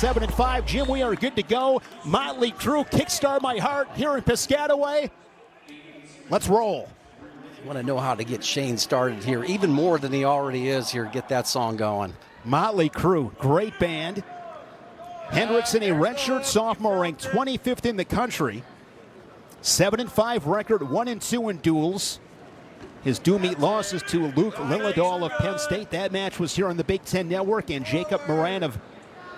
7-5. Jim, we are good to go. Motley Crue, Kickstart My Heart here in Piscataway. Let's roll. I want to know how to get Shane started here, even more than he already is here. Get that song going. Motley Crue, great band. Hendrickson, a redshirt sophomore, ranked 25th in the country. 7-5 record, 1-2 in duels. His dual meet losses to Luke Lillidahl of Penn State. That match was here on the Big Ten Network, and Jacob Moran of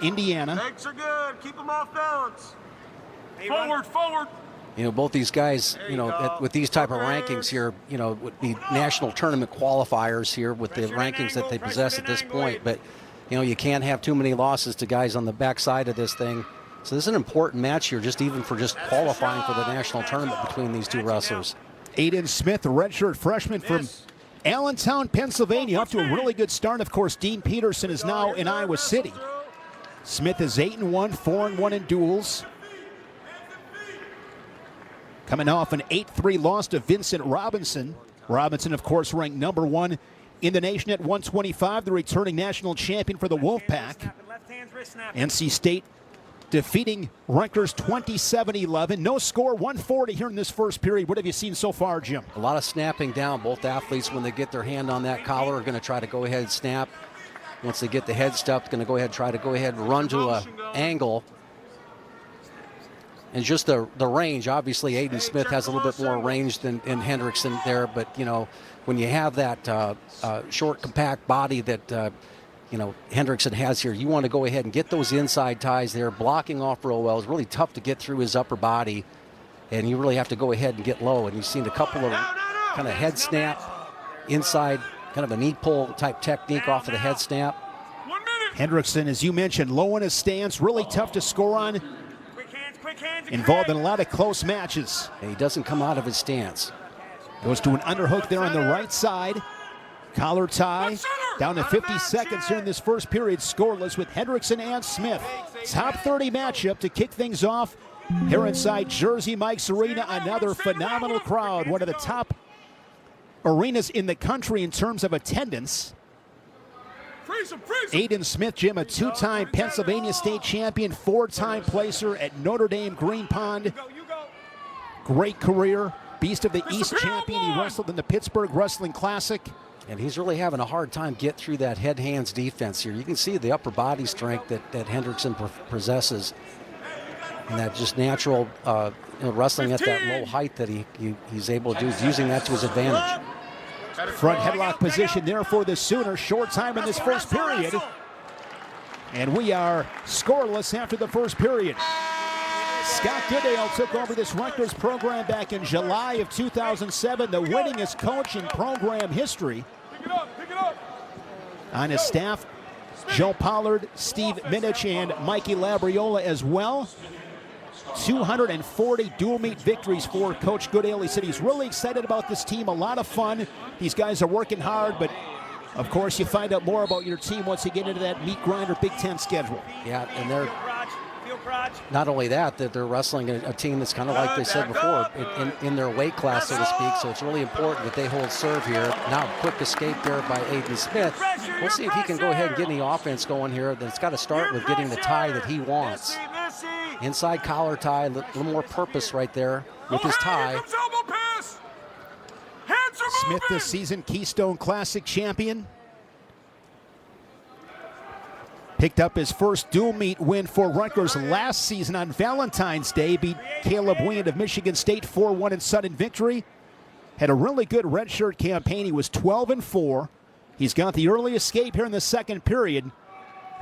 Indiana. Legs are good. Keep them off balance. Forward, forward. You know, both these guys, you know, with these type of rankings here, you know, would be national tournament qualifiers here with the rankings that they possess at this point. But, you know, you can't have too many losses to guys on the backside of this thing. So this is an important match here, just even for just qualifying for the national tournament between these two wrestlers. Aiden Smith, a redshirt freshman from Allentown, Pennsylvania, off to a really good start. Of course, Dean Peterson is now in Iowa City. Smith is 8-1, 4-1 in duels. Coming off an 8-3 loss to Vincent Robinson. Robinson, of course, ranked number 1 in the nation at 125, the returning national champion for the Wolfpack. NC State defeating Rutgers 27-11. No score, 140 here in this first period. What have you seen so far, Jim? A lot of snapping down. Both athletes, when they get their hand on that collar, are going to try to go ahead and snap. Once they get the head stuffed, going to go ahead and run to an angle. And just the range, obviously Aiden Smith has a little bit more range than Hendrickson there, but, you know, when you have that short, compact body that, you know, Hendrickson has here, you want to go ahead and get those inside ties there, blocking off real well. It's really tough to get through his upper body, and you really have to go ahead and get low. And you've seen a couple of kind of head snap, inside, kind of a knee pull type technique off of the head snap. Hendrickson, as you mentioned, low in his stance, really tough to score on. Involved in a lot of close matches. And he doesn't come out of his stance. Goes to an underhook there on the right side. Collar tie. Down to 50 seconds here in this first period. Scoreless with Hendrickson and Smith. Top 30 matchup to kick things off here inside Jersey Mike's Arena. Another phenomenal crowd. One of the top arenas in the country in terms of attendance. Aiden Smith, Jim, a 2-time Pennsylvania State champion, 4-time placer at Notre Dame Green Pond. Great career. Beast of the East champion. He wrestled in the Pittsburgh Wrestling Classic. And he's really having a hard time get through that head-hands defense here. You can see the upper body strength that Hendrickson possesses. And that just natural wrestling at that low height that he's able to do. He's using that to his advantage. Front headlock position there for the Sooners. Short time in this first period. And we are scoreless after the first period. Scott Goodale took over this Rutgers program back in July of 2007, the winningest coach in program history. On his staff, Joe Pollard, Steve Minich, and Mikey Labriola as well. 240 dual meet victories for Coach Goodale. He said he's really excited about this team, a lot of fun. These guys are working hard, but of course you find out more about your team once you get into that meat grinder Big Ten schedule. Yeah, and they're not only that they're wrestling a team that's kind of like they said before, in their weight class, so to speak, so it's really important that they hold serve here. Now, quick escape there by Aiden Smith. We'll see if he can go ahead and get any offense going here. Then it's got to start with getting the tie that he wants. Inside collar tie, a little more purpose right there with his tie. Smith this season, Keystone Classic champion. Picked up his first dual meet win for Rutgers last season on Valentine's Day. Beat Caleb Wind of Michigan State 4-1 in sudden victory. Had a really good redshirt campaign. He was 12-4. He's got the early escape here in the second period.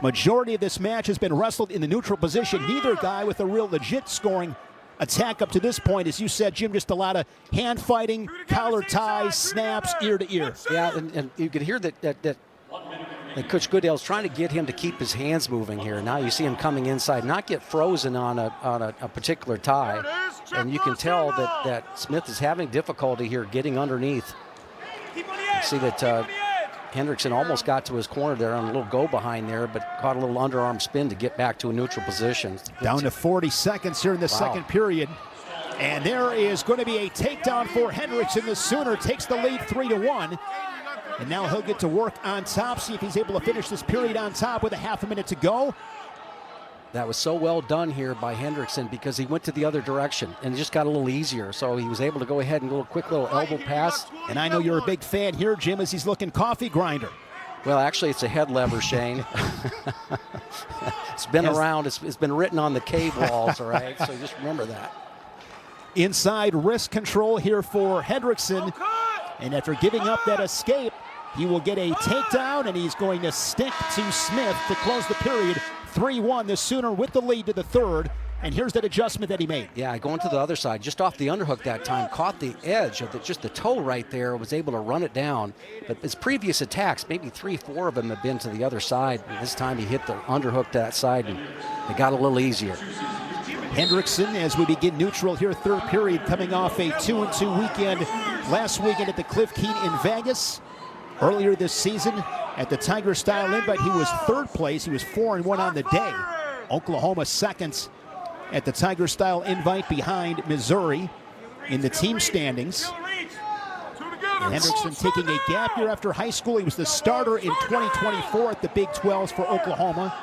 Majority of this match has been wrestled in the neutral position. Neither guy with a real legit scoring attack up to this point. As you said, Jim, just a lot of hand fighting, collar ties, snaps, ear to ear. Yeah, and you can hear that Coach Goodale's trying to get him to keep his hands moving here. Now you see him coming inside, not get frozen on a particular tie. And you can tell that Smith is having difficulty here getting underneath. You see that Hendrickson almost got to his corner there on a little go behind there, but caught a little underarm spin to get back to a neutral position. Down to 40 seconds here in the second period. And there is going to be a takedown for Hendrickson. The Sooner takes the lead 3-1. And now he'll get to work on top, see if he's able to finish this period on top with a half a minute to go. that was so well done here by Hendrickson because he went to the other direction and it just got a little easier. So he was able to go ahead and do a quick little elbow pass. And I know you're a big fan here, Jim, as he's looking coffee grinder. Well, actually, it's a head lever, Shane. It's been around. It's been written on the cave walls, all right? So just remember that. Inside wrist control here for Hendrickson. And after giving up that escape, he will get a takedown, and he's going to stick to Smith to close the period. 3-1, the Sooner with the lead to the third. And here's that adjustment that he made. Yeah, going to the other side, just off the underhook that time, caught the edge of just the toe right there, was able to run it down. But his previous attacks, maybe 3-4 of them have been to the other side. And this time he hit the underhook to that side, and it got a little easier. Hendrickson, as we begin neutral here, third period, coming off a 2-2 weekend last weekend at the Cliff Keen in Vegas. Earlier this season at the Tiger Style Invite, he was third place. He was 4-1 on the day. Oklahoma second at the Tiger Style Invite behind Missouri in the team standings. And Hendrickson taking a gap year after high school. He was the starter in 2024 at the Big 12s for Oklahoma.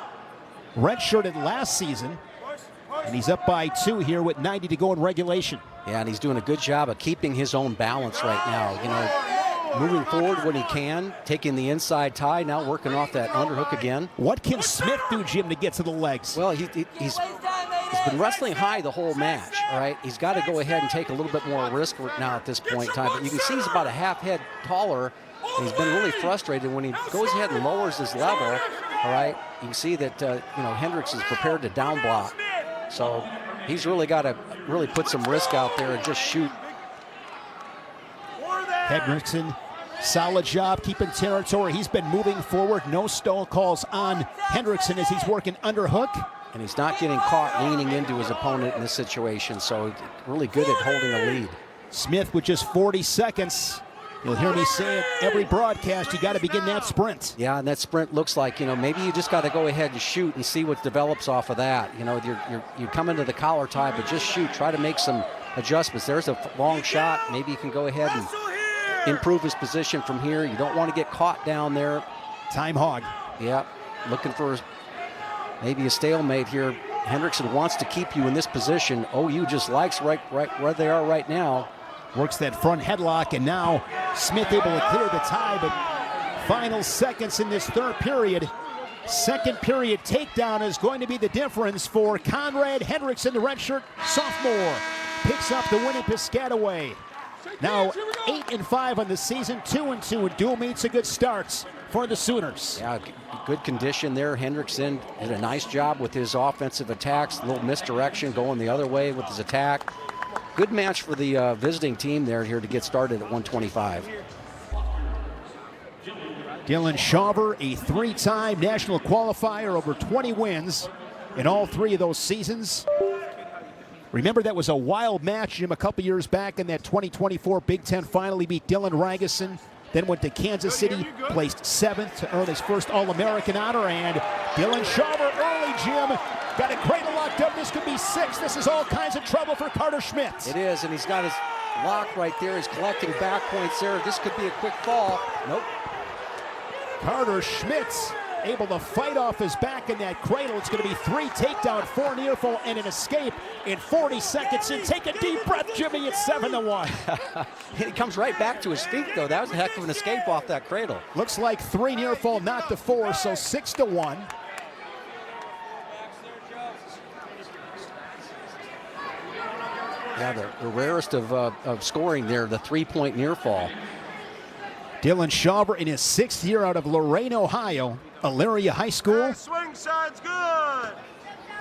Redshirted last season, and he's up by 2 here with 90 to go in regulation. Yeah, and he's doing a good job of keeping his own balance right now. You know, moving forward when he can, taking the inside tie, now working off that underhook again. What can Smith do, Jim, to get to the legs? Well, he's been wrestling high the whole match, all right? He's got to go ahead and take a little bit more risk now at this point in time. But you can see he's about a half head taller, and he's been really frustrated when he goes ahead and lowers his level, all right? You can see that, Hendricks is prepared to down block. So he's really got to really put some risk out there and just shoot. Hendrickson, solid job keeping territory. He's been moving forward. No stall calls on Hendrickson as he's working underhook. And he's not getting caught leaning into his opponent in this situation, so really good at holding a lead. Smith with just 40 seconds. You'll hear me say it every broadcast, you got to begin that sprint. Yeah, and that sprint looks like, maybe you just got to go ahead and shoot and see what develops off of that. You come into the collar tie, but just shoot. Try to make some adjustments. There's a long shot. Maybe you can go ahead and improve his position from here. You don't want to get caught down there. Time hog. Yeah, looking for maybe a stalemate here. Hendrickson wants to keep you in this position. OU just likes right where they are right now. Works that front headlock, and now Smith able to clear the tie, but final seconds in this third period. Second period takedown is going to be the difference for Conrad Hendrickson, the redshirt sophomore. Picks up the win in Piscataway. Now 8-5 on the season, 2-2 in dual meets. A good start for the Sooners. Yeah, good condition there. Hendrickson did a nice job with his offensive attacks. A little misdirection going the other way with his attack. Good match for the visiting team here to get started at 125. Dylan Shawver, a 3-time national qualifier, over 20 wins in all 3 of those seasons. Remember, that was a wild match, Jim, a couple years back in that 2024 Big Ten final. He beat Dylan Ragusin, then went to Kansas City, placed 7th to earn his first All-American honor. And Dylan Shawver early, Jim, got a cradle locked up. This could be 6. This is all kinds of trouble for Carter Schmitz. It is, and he's got his lock right there. He's collecting back points there. This could be a quick fall. Nope. Carter Schmitz able to fight off his back in that cradle. It's going to be 3 takedown, 4 near fall, and an escape in 40 seconds. And take a deep breath, Jimmy. It's 7-1. He comes right back to his feet, though. That was a heck of an escape off that cradle. Looks like 3 near fall, not to 4, so 6-1. Yeah, the rarest of scoring there, the 3-point near fall. Dylan Shawver in his 6th year out of Lorain, Ohio, Elyria High School. Swing side's good.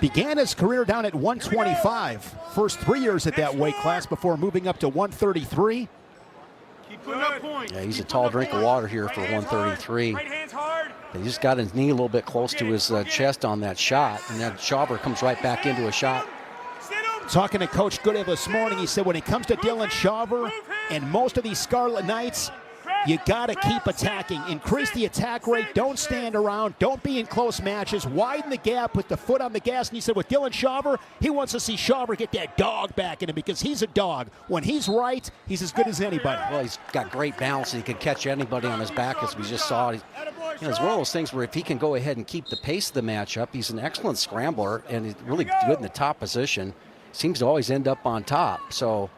Began his career down at 125. First 3 years at that weight class before moving up to 133. Keep putting up points. Yeah, he's a tall drink of water here for 133. Right hand's hard. He just got his knee a little bit close to his chest on that shot, and then Shawver comes right back into a shot. Talking to Coach Goodale this morning, he said when it comes to Dylan Shawver and most of these Scarlet Knights, you got to keep attacking. Increase the attack rate. Don't stand around. Don't be in close matches. Widen the gap. Put the foot on the gas. And he said with Dylan Shawver, he wants to see Shawver get that dog back in him because he's a dog. When he's right, he's as good as anybody. Well, he's got great balance. He can catch anybody on his back, as we just saw. He's You know, it's one of those things where if he can go ahead and keep the pace of the matchup, he's an excellent scrambler and he's really good in the top position. Seems to always end up on top. So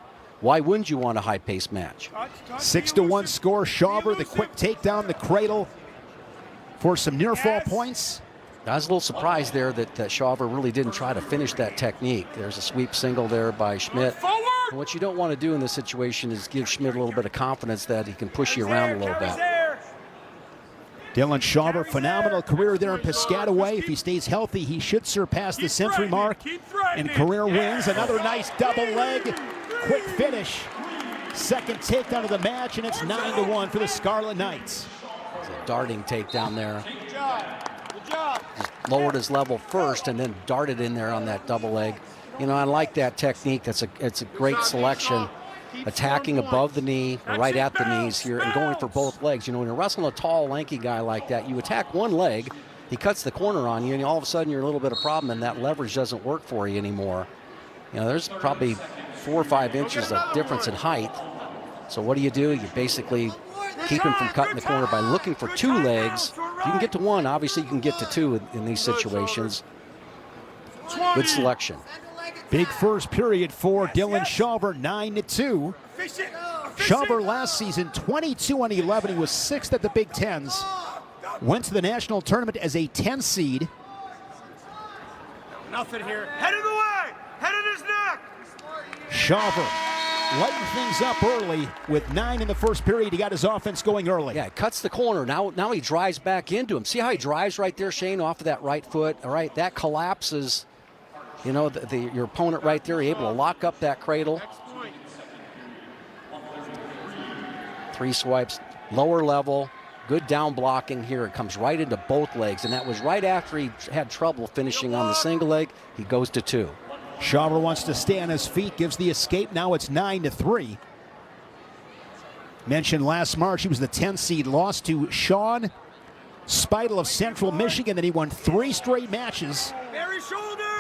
why wouldn't you want a high-paced match? 6-1 score. Shawver, the quick takedown, the cradle for some near-fall points. I was a little surprised there that Shawver really didn't try to finish that technique. There's a sweep single there by Schmidt. And what you don't want to do in this situation is give Schmidt a little bit of confidence that he can push you around a little bit. Dylan Shawver, phenomenal career there in Piscataway. If he stays healthy, he should surpass the century mark and career wins. Another nice double leg, quick finish. Second takedown of the match, and it's 9-1 for the Scarlet Knights. It's a darting takedown there. Just lowered his level first and then darted in there on that double leg. You know, I like that technique. It's a great selection. Attacking above the knee, right at the knees here, and going for both legs. You know, when you're wrestling a tall, lanky guy like that, you attack one leg, he cuts the corner on you, and all of a sudden you're in a little bit of problem, and that leverage doesn't work for you anymore. You know, there's probably 4 or 5 inches of difference in height. So what do? You basically keep him from cutting the corner by looking for 2 legs. If you can get to 1, obviously you can get to 2 in these situations. Good selection. Big first period for Dylan Shawver, 9-2. Shawver last season, 22-11. He was 6th at the Big Tens. Went to the national tournament as a 10 seed. Nothing here. Head of the way. Head of his neck. Shawver lighting things up early with 9 in the first period. He got his offense going early. Yeah, cuts the corner. Now he drives back into him. See how he drives right there, Shane, off of that right foot? All right, that collapses. You know, your opponent right there, able to lock up that cradle. 3 swipes, lower level, good down blocking here. It comes right into both legs, and that was right after he had trouble finishing on the single leg. He goes to 2. Shawver wants to stay on his feet, gives the escape. Now it's 9-3. Mentioned last March, he was the 10 seed, lost to Sean Speidel of Central Michigan, and he won 3 straight matches.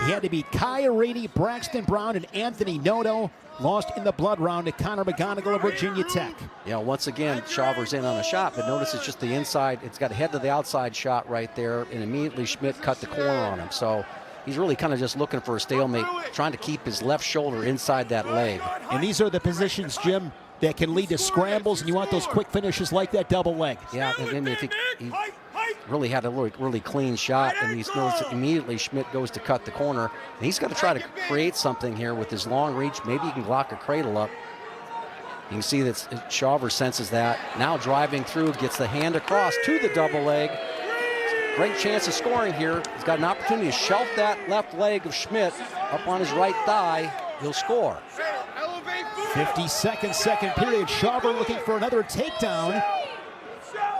He had to beat Kai Arini, Braxton Brown, and Anthony Noto. Lost in the blood round to Connor McGonigal of Virginia Tech. Yeah, once again, Shawver's in on a shot, but notice it's just the inside. It's got a head to the outside shot right there, and immediately Schmidt cut the corner on him. So he's really kind of just looking for a stalemate, trying to keep his left shoulder inside that leg. And these are the positions, Jim, that can lead to scrambles, and you want those quick finishes like that double leg. Yeah, and then if he really had a really clean shot, and he's noticed immediately Schmidt goes to cut the corner, and he's got to try to create something here with his long reach. Maybe he can lock a cradle up. You can see that Shawver senses that. Now driving through, gets the hand across to the double leg. Great chance of scoring here. He's got an opportunity to shelf that left leg of Schmidt up on his right thigh. He'll score. 52nd second period. Shawver looking for another takedown.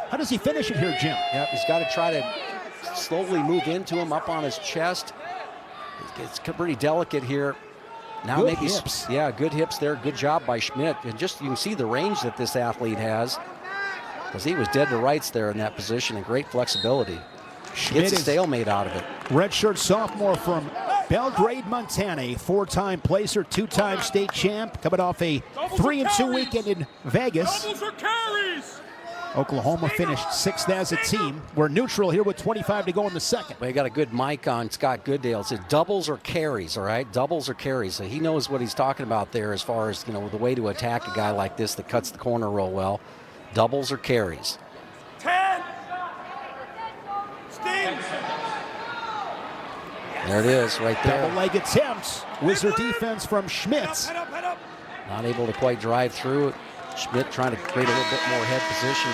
How does he finish it here, Jim? Yep, he's got to try to slowly move into him up on his chest. It's pretty delicate here. Now good maybe hips. Yeah, good hips there. Good job by Schmidt. And just you can see the range that this athlete has, because he was dead to rights there in that position, and great flexibility. Schmidt Gets a stalemate out of it. Redshirt sophomore from Belgrade, Montana, a 4-time placer, 2-time state champ, coming off a 3-2 weekend in Vegas. Oklahoma finished 6th as a team. We're neutral here with 25 to go in the second. Well, you got a good mic on Scott Goodale. It said doubles or carries, all right? Doubles or carries. So he knows what he's talking about there as far as, you know, the way to attack a guy like this that cuts the corner real well. Doubles or carries. 10. Steve. There it is right there. Double leg attempt. Wizard defense from Schmitz. Head up. Not able to quite drive through it. Schmidt trying to create a little bit more head position.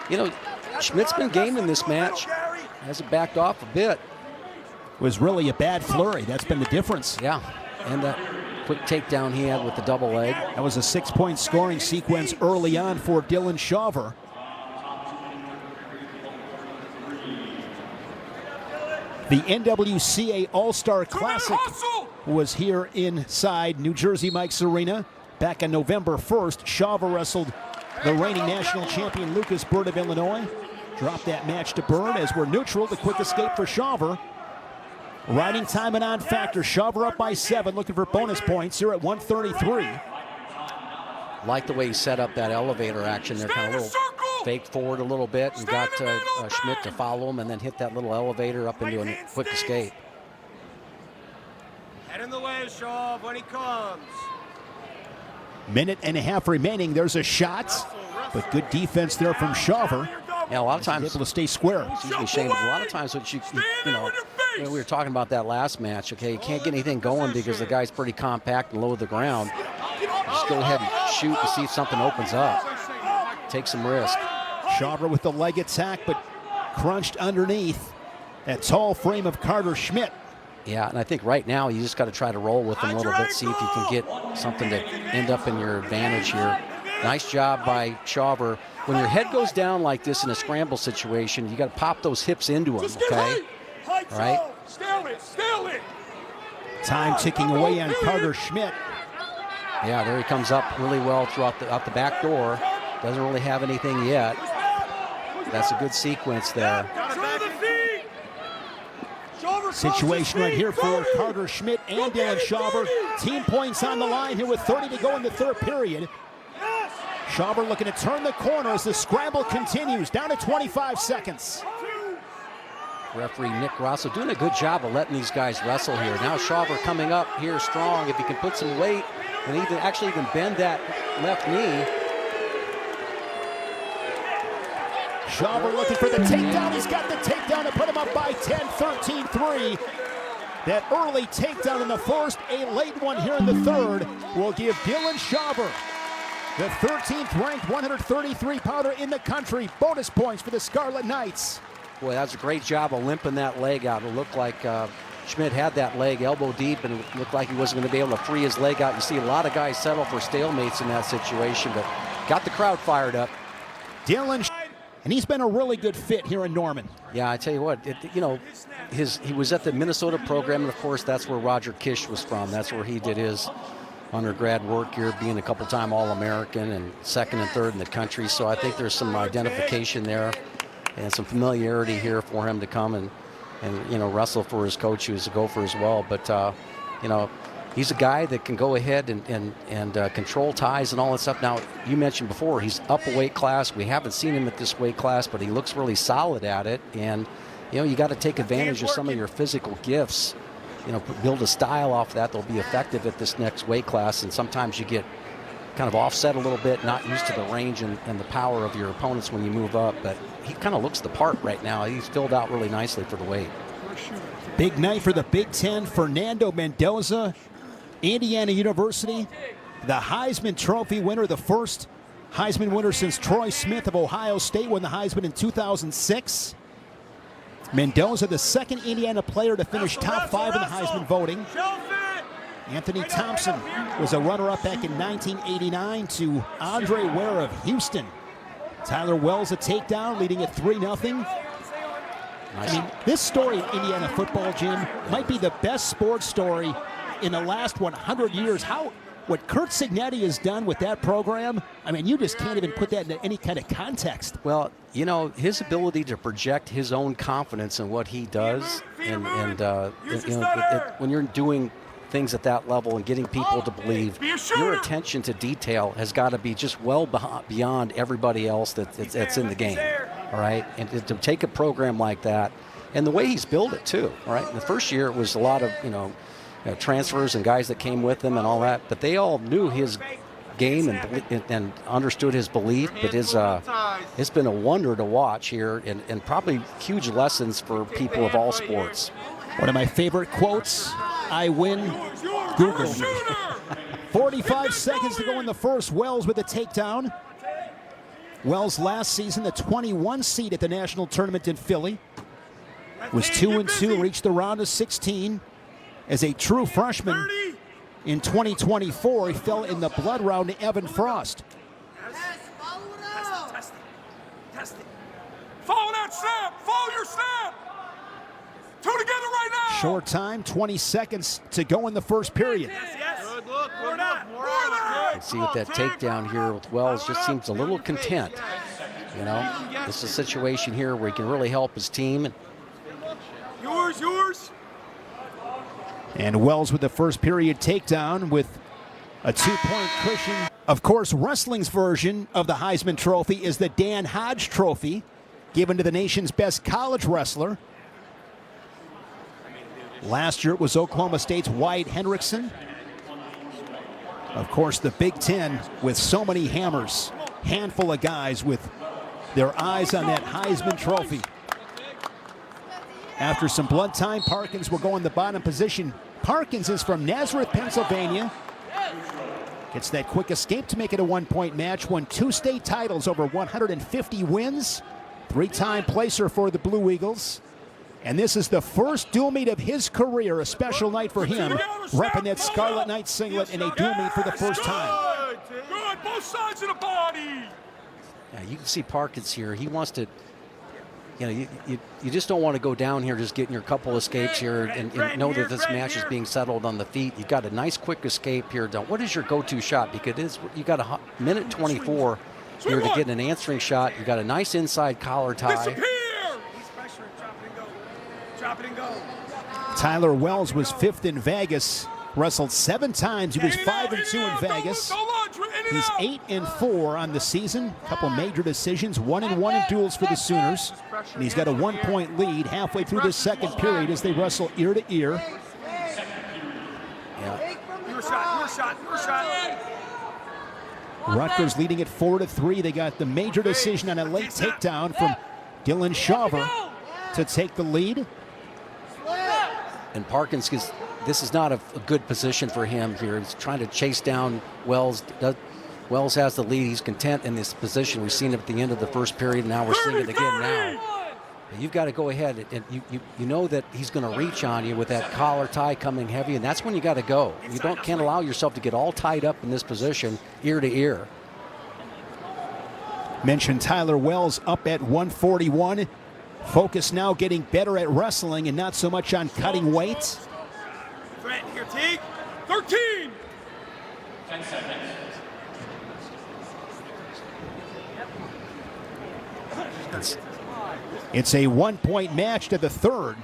You know, Schmidt's been game in this match. Hasn't backed off a bit. Was really a bad flurry. That's been the difference. Yeah, and that quick takedown he had with the double leg. That was a 6-point scoring sequence early on for Dylan Shawver. The NWCA All-Star Classic was here inside New Jersey Mike's Arena. Back on November 1st, Shawver wrestled the reigning national champion Lucas Bird of Illinois. Dropped that match to Bird as we're neutral. The quick escape for Shawver. Riding time and on factor. Shawver up by 7, looking for bonus points here at 133. Like the way he set up that elevator action there, kind of a little faked forward a little bit and got Schmidt to follow him and then hit that little elevator up into a quick escape. Head in the way, Shaw, when he comes. Minute and a half remaining. There's a shot, but good defense there from Shawver. Yeah, a lot of times able to stay square. It's usually a shame. A lot of times, what you know, we were talking about that last match. Okay, you can't get anything going because the guy's pretty compact and low to the ground. Just go ahead and shoot and see if something opens up. Take some risk. Shawver with the leg attack, but crunched underneath that tall frame of Carter Schmidt. Yeah, and I think right now you just got to try to roll with him a little bit, see if you can get something to end up in your advantage here. Nice job by Shawver. When your head goes down like this in a scramble situation, you got to pop those hips into him, okay? All right? Steal it. Time ticking away on Carter Schmidt. Yeah, there he comes up really well out the back door. Doesn't really have anything yet. That's a good sequence there. Situation right here for Carter Schmidt and Dylan Shawver. Team points on the line here with 30 to go in the third period. Shawver looking to turn the corner as the scramble continues, down to 25 seconds. Referee Nick Rosso doing a good job of letting these guys wrestle here. Now Shawver coming up here strong. If he can put some weight and even bend that left knee. Shawver looking for the takedown. He's got the takedown to put him up by 10, 13-3. That early takedown in the first, a late one here in the third, will give Dylan Shawver the 13th ranked 133-pounder in the country. Bonus points for the Scarlet Knights. Boy, that was a great job of limping that leg out. It looked like Schmidt had that leg elbow deep, and it looked like he wasn't going to be able to free his leg out. You see a lot of guys settle for stalemates in that situation, but got the crowd fired up. Dylan, and he's been a really good fit here in Norman. Yeah, I tell you what, he was at the Minnesota program, and of course that's where Roger Kish was from. That's where he did his undergrad work here, being a couple-time All-American and second and third in the country. So I think there's some identification there and some familiarity here for him to come and wrestle for his coach, who's a gopher as well. But he's a guy that can go ahead and control ties and all that stuff. Now, you mentioned before, he's up a weight class. We haven't seen him at this weight class, but he looks really solid at it. And, you got to take advantage of some of your physical gifts. Build a style off that that'll be effective at this next weight class. And sometimes you get kind of offset a little bit, not used to the range and the power of your opponents when you move up. But he kind of looks the part right now. He's filled out really nicely for the weight. Big night for the Big Ten. Fernando Mendoza, Indiana University, the Heisman Trophy winner, the first Heisman winner since Troy Smith of Ohio State won the Heisman in 2006. Mendoza, the second Indiana player to finish top 5 in the Heisman voting. Anthony Thompson was a runner-up back in 1989 to Andre Ware of Houston. Tyler Wells a takedown, leading at 3-0. Nice. I mean, this story in Indiana football, Jim, might be the best sports story in the last 100 years. What Kurt Signetti has done with that program, I mean, you just can't even put that into any kind of context. Well, his ability to project his own confidence in what he does, when you're doing things at that level and getting people to believe, your attention to detail has got to be just well beyond everybody else that's in the game, all right? And to take a program like that, and the way he's built it too, all right? In the first year, it was a lot of, transfers and guys that came with him and all that, but they all knew his game and understood his belief. But it's been a wonder to watch here, and probably huge lessons for people of all sports. One of my favorite quotes, I win, Google me. 45 seconds to go in the first. Wells with a takedown. Wells last season, the 21 seed at the national tournament in Philly, was 2-2, reached the round of 16. As a true freshman in 2024, he fell in the blood round to Evan Frost. Test it. Follow that snap. Follow your snap. Two together right now. Short time, 20 seconds to go in the first period. Yes. Good look. More See with that takedown here with Wells, just seems a little content. This is a situation here where he can really help his team. Yours. And Wells with the first period takedown with A 2-point cushion. Of course, wrestling's version of the Heisman Trophy is the Dan Hodge Trophy, given to the nation's best college wrestler. Last year it was Oklahoma State's Wyatt Hendrickson. Of course, the Big Ten with so many hammers. Handful of guys with their eyes on that Heisman Trophy. After some blood time, Parkins will go in the bottom position. Parkins is from Nazareth, Pennsylvania. Gets that quick escape to make it a 1-point match. Won 2 state titles, over 150 wins. 3-time placer for the Blue Eagles. And this is the first dual meet of his career, a special night for him, repping that Scarlet Knight singlet in a dual meet for the first time. Good, both sides of the body. Yeah, you can see Parkins here. He wants to, you know, you just don't want to go down here just getting your couple escapes here and know that this match is being settled on the feet. You got a nice quick escape here. What is your go-to shot? Because you got a minute 24 here to get an answering shot. You got a nice inside collar tie. Drop it and go. Tyler Wells was 5th in Vegas. Wrestled 7 times. He was 5-2 in Vegas. He's 8-4 on the season. A couple major decisions. 1-1 in duels for the Sooners. And he's got a 1-point lead halfway through this second period as they wrestle ear to ear. Yeah. Your shot. Rutgers leading it 4-3. They got the major decision on a late takedown from Dylan Shawver to take the lead. And Parkins, this is not a good position for him here. He's trying to chase down Wells. Wells has the lead. He's content in this position. We've seen it at the end of the first period, and now we're seeing it again now. You've got to go ahead, and you know that he's going to reach on you with that collar tie coming heavy, and that's when you got to go. You can't allow yourself to get all tied up in this position, ear to ear. Mentioned Tyler Wells up at 141. Focus now getting better at wrestling and not so much on cutting weight. Brent, here, Teague. 13. 10 seconds. It's a 1-point match to the third.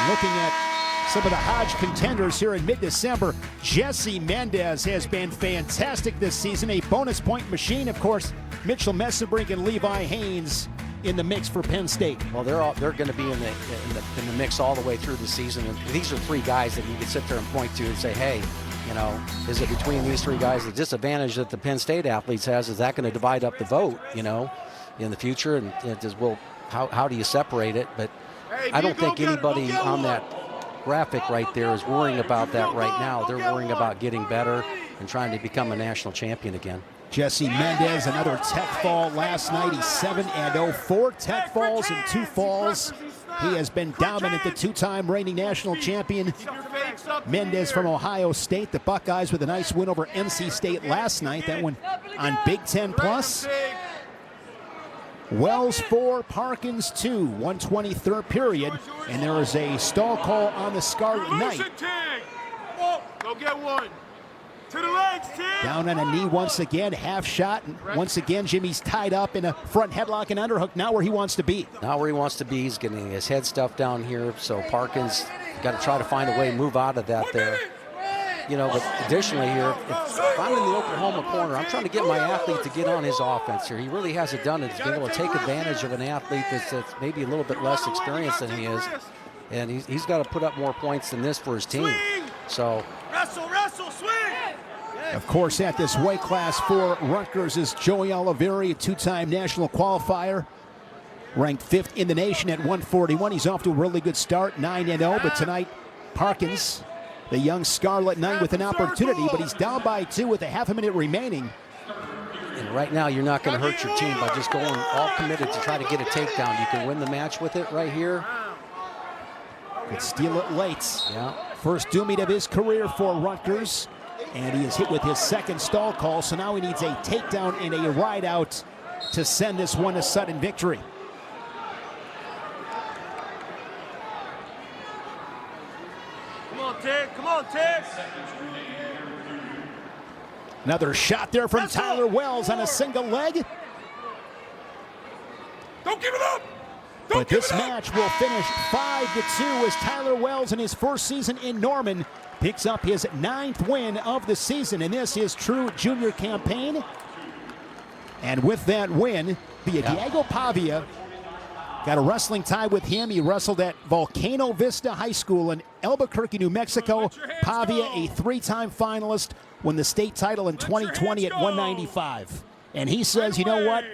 Looking at some of the Hodge contenders here in mid-December, Jesse Mendez has been fantastic this season. A bonus point machine, of course. Mitchell Messenbrink and Levi Haynes in the mix for Penn State. Well, they're going to be in the mix all the way through the season. And these are 3 guys that you can sit there and point to and say, hey, you know, is it between these 3 guys? The disadvantage that the Penn State athletes has is that going to divide up the vote, you know, in the future? And how do you separate it? But I don't think anybody on that graphic right there is worrying about that right now. They're worrying about getting better and trying to become a national champion again. Jesse Mendez, another tech fall last night. He's 7-0, 4 tech falls and 2 falls. He has been dominant, the 2-time reigning national champion. Mendez from Ohio State. The Buckeyes with a nice win over NC State last night. That one on Big Ten Plus. Wells 4, Parkins 2, 123rd period. And there is a stall call on the Scarlet Knight. Go get one. To the legs, Tim. Down on a knee once again, half shot. And once again, Jimmy's tied up in a front headlock and underhook, now where he wants to be. Now where he wants to be, he's getting his head stuffed down here. So Parkins got to try to find a way to move out of that there. You know, but additionally here, if I'm in the Oklahoma corner, I'm trying to get my athlete to get on his offense here. He really hasn't done it. He's been able to take advantage of an athlete that's maybe a little bit less experienced than he is. And he's got to put up more points than this for his team. So Wrestle, swing. Of course, at this weight class for Rutgers is Joey Oliveri, a 2-time national qualifier. Ranked 5th in the nation at 141. He's off to a really good start, 9-0. But tonight, Parkins, the young Scarlet Knight, with an opportunity, but he's down by 2 with a half a minute remaining. And right now, you're not going to hurt your team by just going all committed to try to get a takedown. You can win the match with it right here. Could steal it late. Yeah. First dual meet of his career for Rutgers. And he is hit with his second stall call, so now he needs a takedown and a ride out to send this one to sudden victory. Come on, Ted. Another shot there from Tyler Wells on a single leg. Don't give it up. But this match will finish 5-2 as Tyler Wells in his first season in Norman picks up his 9th win of the season in this his true junior campaign. And with that win, Diego Pavia got a wrestling tie with him. He wrestled at Volcano Vista High School in Albuquerque, New Mexico. Pavia, a 3-time finalist, won the state title in 2020 at 195. And he says, you know what?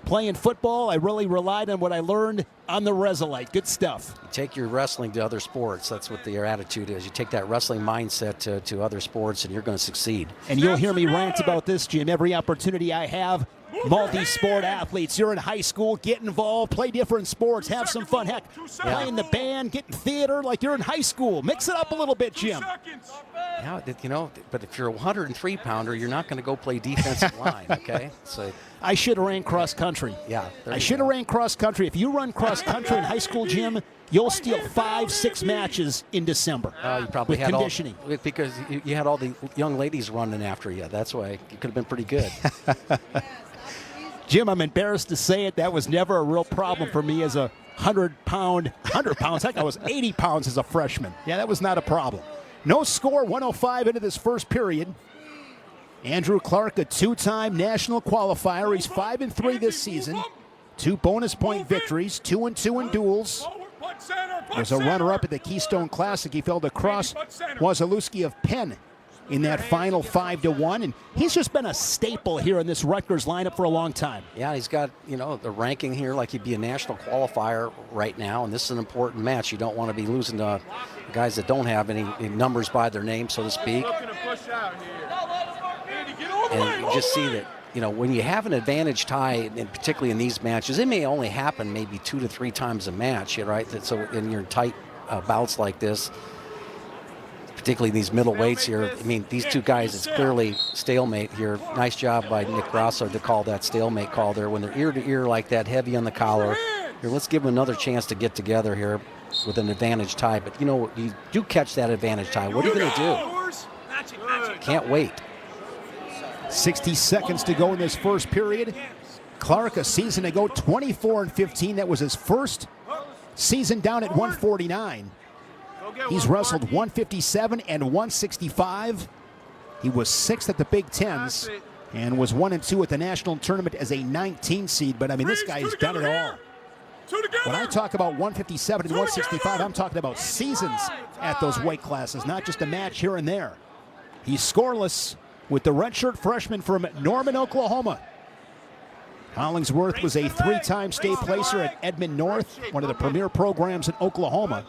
Playing football, I really relied on what I learned on the Resolite. Good stuff. You take your wrestling to other sports. That's what their attitude is. You take that wrestling mindset to other sports, and you're going to succeed. And you'll hear me rant about this, Jim, every opportunity I have. Multi-sport athletes, you're in high school, get involved, play different sports, have some fun. Heck, play in the band, get in theater like you're in high school. Mix it up a little bit, Jim. Yeah, you know, but if you're a 103-pounder, you're not going to go play defensive line, okay? So I should have ran cross country. Yeah. I should have ran cross country. If you run cross country in high school, Jim, you'll steal 5-6 matches in December. You probably with had conditioning. Because you had all the young ladies running after you. That's why you could have been pretty good. Jim, I'm embarrassed to say it. That was never a real problem for me as a 100 pounds. Heck, I was 80 pounds as a freshman. Yeah, that was not a problem. No score, 105 into this first period. Andrew Clark, a 2-time national qualifier. He's 5-3 this season. 2 bonus point victories, 2-2 in duels. Was a runner-up at the Keystone Classic. He fell to Cross Wasilewski of Penn in that final 5-1, and he's just been a staple here in this Rutgers lineup for a long time. Yeah, he's got, you know, the ranking here like he'd be a national qualifier right now, and this is an important match. You don't want to be losing to guys that don't have any numbers by their name, so to speak. And you just see that, you know, when you have an advantage tie, and particularly in these matches, it may only happen maybe 2 to 3 times a match, right? So in your tight bouts like this, particularly these middle weights here. I mean, these two guys, it's clearly stalemate here. Nice job by Nick Grasso to call that stalemate call there. When they're ear to ear like that, heavy on the collar. Here, let's give them another chance to get together here with an advantage tie. But, you know, you do catch that advantage tie. What are you going to do? Can't wait. 60 seconds to go in this first period. Clark, a season ago, 24-15. That was his first season down at 149. He's wrestled 157 and 165. He was 6th at the Big Tens and was 1-2 at the national tournament as a 19 seed. But, I mean, this guy has done it all. When I talk about 157 and 165, I'm talking about seasons at those weight classes, not just a match here and there. He's scoreless with the redshirt freshman from Norman, Oklahoma. Hollingsworth was a 3-time state placer at Edmond North, one of the premier programs in Oklahoma.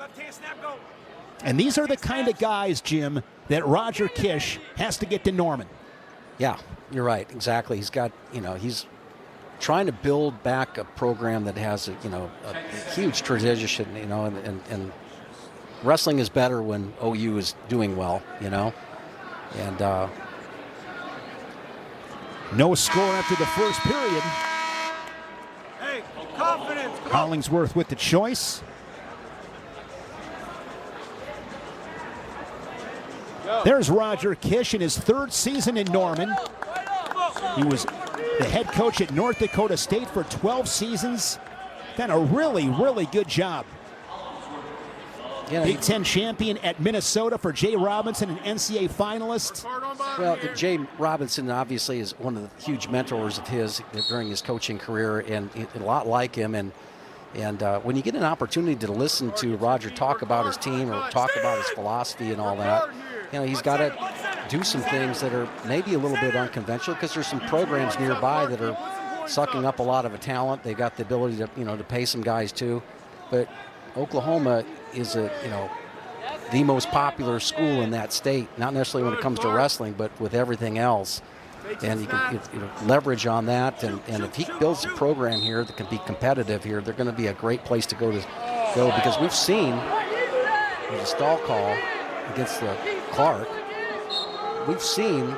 And these are the kind of guys, Jim, that Roger Kish has to get to Norman. Yeah, you're right. Exactly. He's got, you know, he's trying to build back a program that has, a huge tradition, you know, and wrestling is better when OU is doing well, you know. And no score after the first period. Hey, confidence. Hollingsworth with the choice. There's Roger Kish in his 3rd season in Norman. He was the head coach at North Dakota State for 12 seasons. Done a really, really good job. Yeah, Big Ten champion at Minnesota for Jay Robinson, an NCAA finalist. Well, Jay Robinson obviously is one of the huge mentors of his during his coaching career, and a lot like him. And when you get an opportunity to listen to Roger talk about his team or talk about his philosophy and all that, you know, he's got to do some things that are maybe a little bit unconventional because there's some programs nearby that are sucking up a lot of a talent. They got the ability to, you know, to pay some guys too. But Oklahoma is the most popular school in that state, not necessarily when it comes to wrestling, but with everything else. And you can leverage on that. And if he builds a program here that can be competitive here, they're going to be a great place to go because we've seen the stall call against the Clark. We've seen,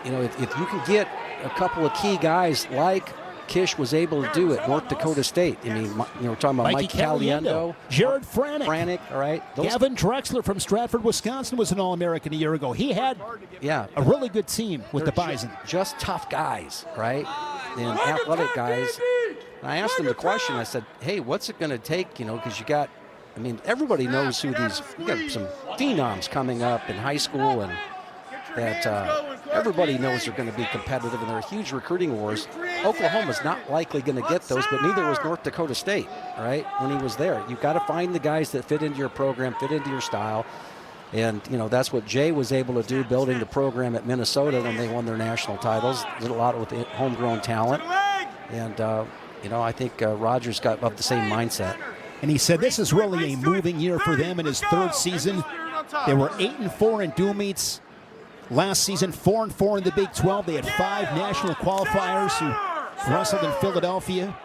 you know, if you can get a couple of key guys like Kish was able to do at North Dakota State. I mean, you know, we're talking about Mike Caliendo, Jared Franick, all right. Gavin Drexler from Stratford, Wisconsin was an All-American a year ago. He had a really good team with the Bison. Just tough guys, right? And athletic guys. And I asked him the question. I said, hey, what's it going to take, you know, because you got, I mean, everybody knows who these, you got some phenoms coming up in high school, and that everybody knows they're going to be competitive, and there are huge recruiting wars. Oklahoma's not likely going to get those, but neither was North Dakota State, right, when he was there. You've got to find the guys that fit into your program, fit into your style. And, you know, that's what Jay was able to do, building the program at Minnesota when they won their national titles. Did a lot with homegrown talent. And, you know, I think Rogers got of the same mindset. And he said this is really a moving year for them in his third season. They were 8-4 in dual meets. Last season, 4-4 in the Big 12. They had 5 national qualifiers who wrestled in Philadelphia.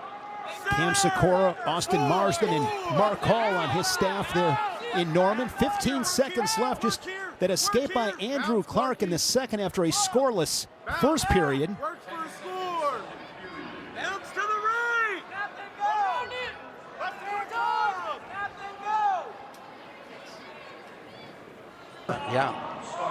Cam Sikora, Austin Marsden, and Mark Hall on his staff there in Norman. 15 seconds left. Just that escape by Andrew Clark in the second after a scoreless first period. Yeah,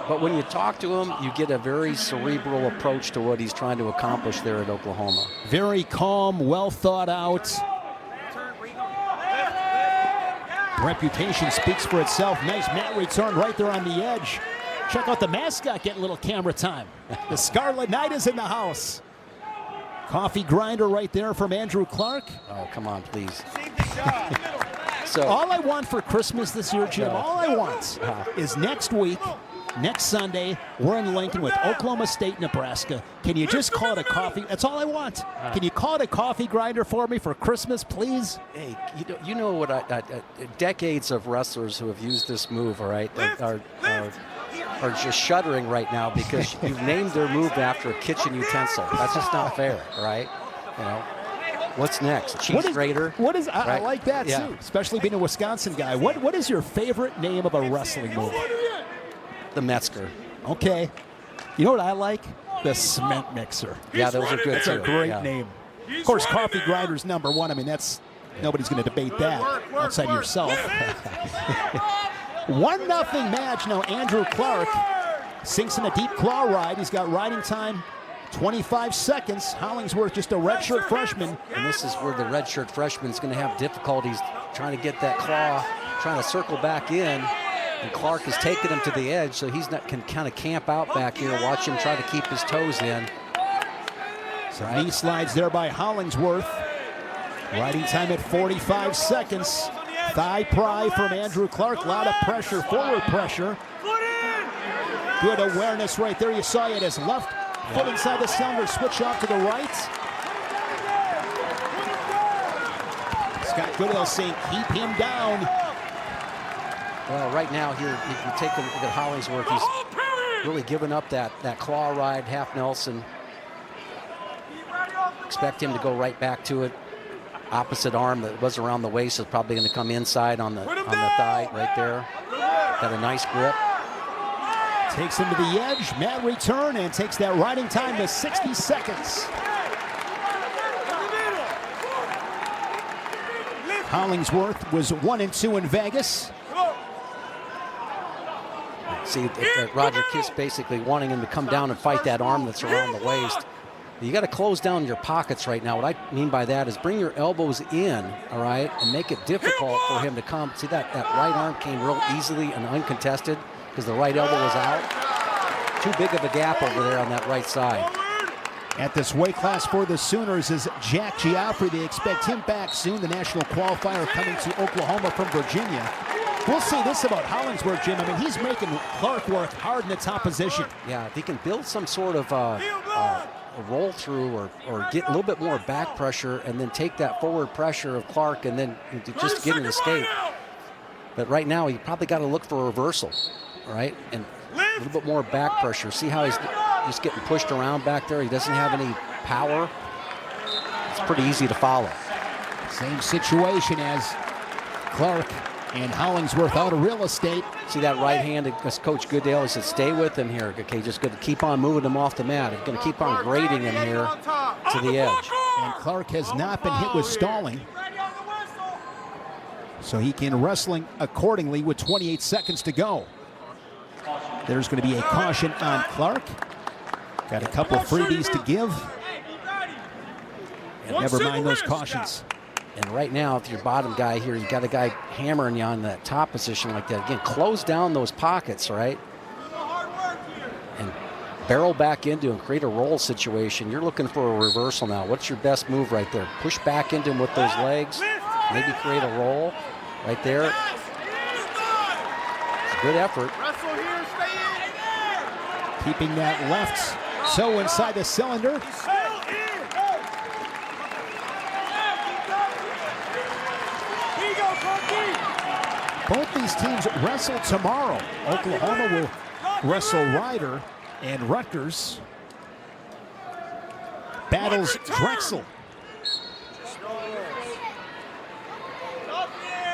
but when you talk to him, you get a very cerebral approach to what he's trying to accomplish there at Oklahoma. Very calm, well thought out. Reputation speaks for itself. Nice mat return right there on the edge. Check out the mascot getting a little camera time. The Scarlet Knight is in the house. Coffee grinder right there from Andrew Clark. Oh, come on, please. So, all I want for Christmas this year, Jim, all I want is next week, next Sunday, we're in Lincoln with Oklahoma State, Nebraska. Can you just call it a coffee? That's all I want. Can you call it a coffee grinder for me for Christmas, please? Hey, you know what? Decades of wrestlers who have used this move, all right, are just shuddering right now because you've named their move after a kitchen utensil. That's just not fair, all right? You know. What's next? Cheese grater? I like that too, especially being a Wisconsin guy. What is your favorite name of a wrestling move? The Metzger. Okay. You know what I like? The cement mixer. Yeah, those are good That's too. a great name. Of course, coffee grinder's #1. I mean, that's nobody's going to debate that outside of yourself. 1-0 match now. Andrew Clark sinks in a deep claw ride. He's got riding time 25 seconds. Hollingsworth, just a redshirt freshman. And this is where the redshirt freshman is going to have difficulties trying to get that claw, trying to circle back in. And Clark has taken him to the edge, so he's not can kind of camp out back here, watch him try to keep his toes in. So knee slides there by Hollingsworth. Riding time at 45 seconds. Thigh pry from Andrew Clark. A lot of pressure, forward pressure. Good awareness right there. You saw it as left foot inside the cylinder, switch off to the right. Scott Goodell saying, keep him down. Well, right now here, if you take a look at Hollingsworth, he's really given up that claw ride, half Nelson. Expect him to go right back to it. Opposite arm that was around the waist is probably going to come inside on the thigh right there. Got a nice grip. Takes him to the edge, mat return, and takes that riding time to 60 seconds. Hollingsworth was 1-2 in Vegas. See, Roger Kiss basically wanting him to come down and fight that arm that's around the waist. You got to close down your pockets right now. What I mean by that is bring your elbows in, all right, and make it difficult for him to come. See, that right arm came real easily and uncontested because the right elbow was out. Too big of a gap over there on that right side. At this weight class for the Sooners is Jack Giaffre. They expect him back soon, the national qualifier coming to Oklahoma from Virginia. We'll say this about Hollingsworth, Jim. I mean, he's making Clark work hard in the top position. Yeah, if he can build some sort of a roll through or get a little bit more back pressure and then take that forward pressure of Clark and then just get an escape. But right now, you probably got to look for a reversal, right? And a little bit more back pressure. See how he's just getting pushed around back there? He doesn't have any power. It's pretty easy to follow. Same situation as Clark and Hollingsworth out of real estate. See that right hand, as Coach Goodale, he said, stay with him here. Okay, just going to keep on moving him off the mat. He's going to keep on grading him here to the edge. And Clark has not been hit with stalling. So he can wrestling accordingly with 28 seconds to go. There's going to be a caution on Clark. Got a couple freebies to give. Never mind those cautions. And right now, if you're bottom guy here, you got a guy hammering you on that top position like that. Again, close down those pockets, right? And barrel back into and create a roll situation. You're looking for a reversal now. What's your best move right there? Push back into him with those legs. Maybe create a roll right there. It's a good effort. Keeping that left so inside the cylinder. Both these teams wrestle tomorrow. Oklahoma will wrestle Ryder, and Rutgers battles Drexel.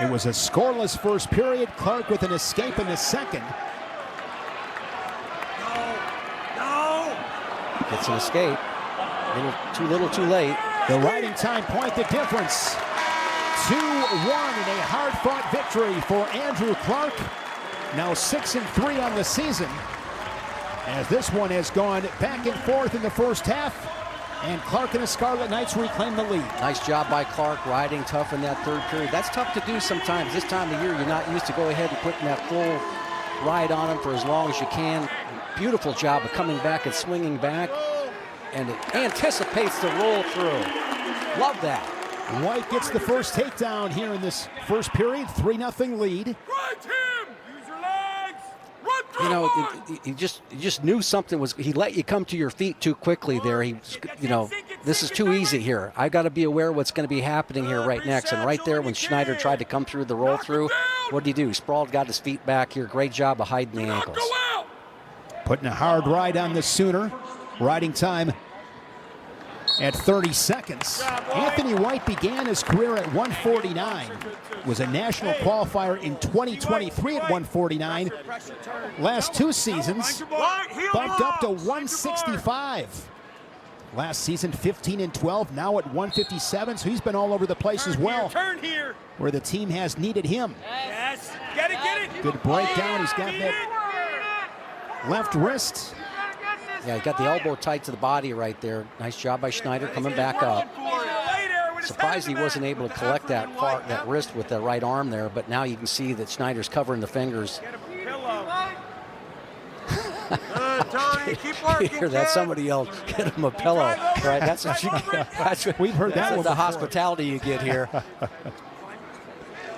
It was a scoreless first period. Clark with an escape in the second. Gets an escape. Too little, too late. The riding time point the difference. 2-1 in a hard-fought victory for Andrew Clark. Now 6-3 on the season, as this one has gone back and forth in the first half, and Clark and the Scarlet Knights reclaim the lead. Nice job by Clark, riding tough in that third period. That's tough to do sometimes. This time of year, you're not used to go ahead and putting that full ride on him for as long as you can. Beautiful job of coming back and swinging back, and it anticipates the roll through. Love that. White gets the first takedown here in this first period. 3-0 lead. Right him! Use your legs! Run through You know, one! you just knew something was. He let you come to your feet too quickly there. This is too easy here. I got to be aware of what's going to be happening here right next. And right there, when Schneider tried to come through the roll through, what did he do? He sprawled, got his feet back here. Great job of hiding the ankles. Putting a hard ride on the Sooner. Riding time at 30 seconds. Anthony White began his career at 149. Was a national qualifier in 2023 at 149. Last two seasons, bumped up to 165. Last season, 15-12, now at 157. So he's been all over the place as well, where the team has needed him. Yes, get it! Good breakdown. He's got that left wrist. Yeah, he got the elbow tight to the body right there. Nice job by Schneider coming back up. Surprised he wasn't able to collect that wrist with the right arm there, but now you can see that Schneider's covering the fingers. You hear that? Somebody yelled, "Get him a pillow!" Right? That's what We've heard that one the before. hospitality you get here.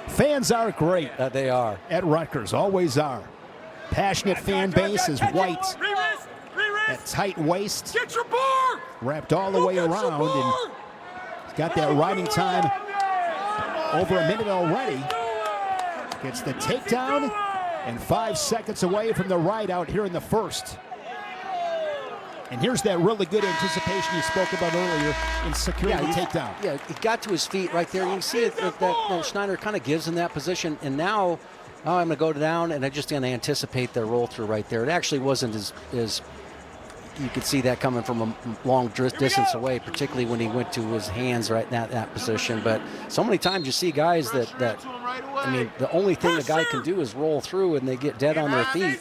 Fans are great. They are. At Rutgers, always are. Passionate fan base is White. That tight waist, Get your bar! wrapped all the way around, and he's got that riding time over a minute already. Gets the takedown, and 5 seconds away from the ride out here in the first. And here's that really good anticipation you spoke about earlier in securing the takedown. Yeah, he got to his feet right there. You can see it, that Schneider kind of gives in that position, and now I'm going to go down, and I'm just going to anticipate the roll through right there. It actually wasn't as you could see that coming from a long distance away, particularly when he went to his hands right in that position. But so many times you see guys that I mean, the only thing a guy can do is roll through and they get dead on their feet.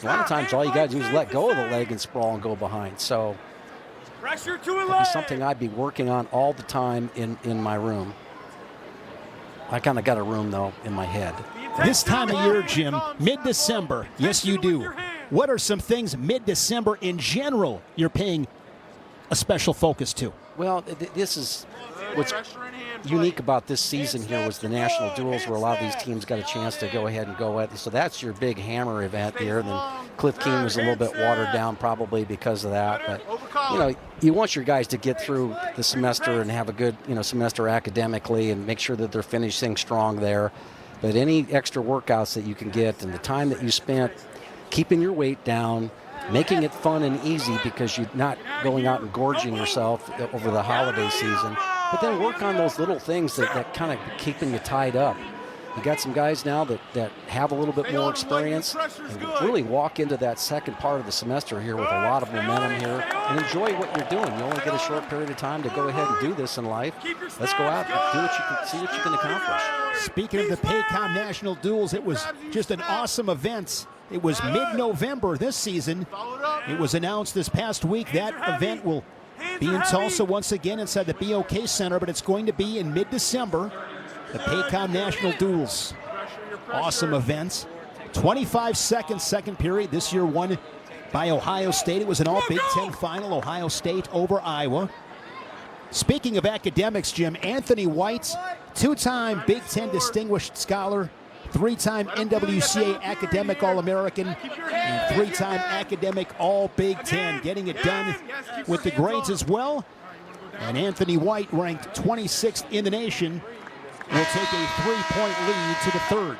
A lot of times all you got to do is let go of the leg and sprawl and go behind. So that'd be something I'd be working on all the time in my room. I kind of got a room, though, in my head. This time of year, Jim, mid-December, yes you do. What are some things mid-December in general you're paying a special focus to? Well, this is what's unique about this season here was the national duels, where a lot of these teams got a chance to go ahead and go at it. So that's your big hammer event here. And then Cliff King was a little bit watered down probably because of that. But, you know, you want your guys to get through the semester and have a good, semester academically and make sure that they're finishing strong there. But any extra workouts that you can get and the time that you spent keeping your weight down, making it fun and easy because you're not going out and gorging yourself over the holiday season. But then work on those little things that kind of keeping you tied up. You got some guys now that have a little bit more experience and really walk into that second part of the semester here with a lot of momentum here and enjoy what you're doing. You only get a short period of time to go ahead and do this in life. Let's go out and do what you can, see what you can accomplish. Speaking of the Paycom National Duels, it was just an awesome event. It was mid-November this season. It was announced this past week that event will be in Tulsa once again inside the BOK Center, but it's going to be in mid-December. The Paycom National Duels. Awesome events. 25 seconds, second period. This year won by Ohio State. It was an all-Big Ten final. Ohio State over Iowa. Speaking of academics, Jim, Anthony White, two-time Big Ten Distinguished Scholar, three-time NWCA Academic All-American, and three-time Academic All-Big Ten. Getting it done with the grades as well. And Anthony White, ranked 26th in the nation, will take a 3-point lead to the third.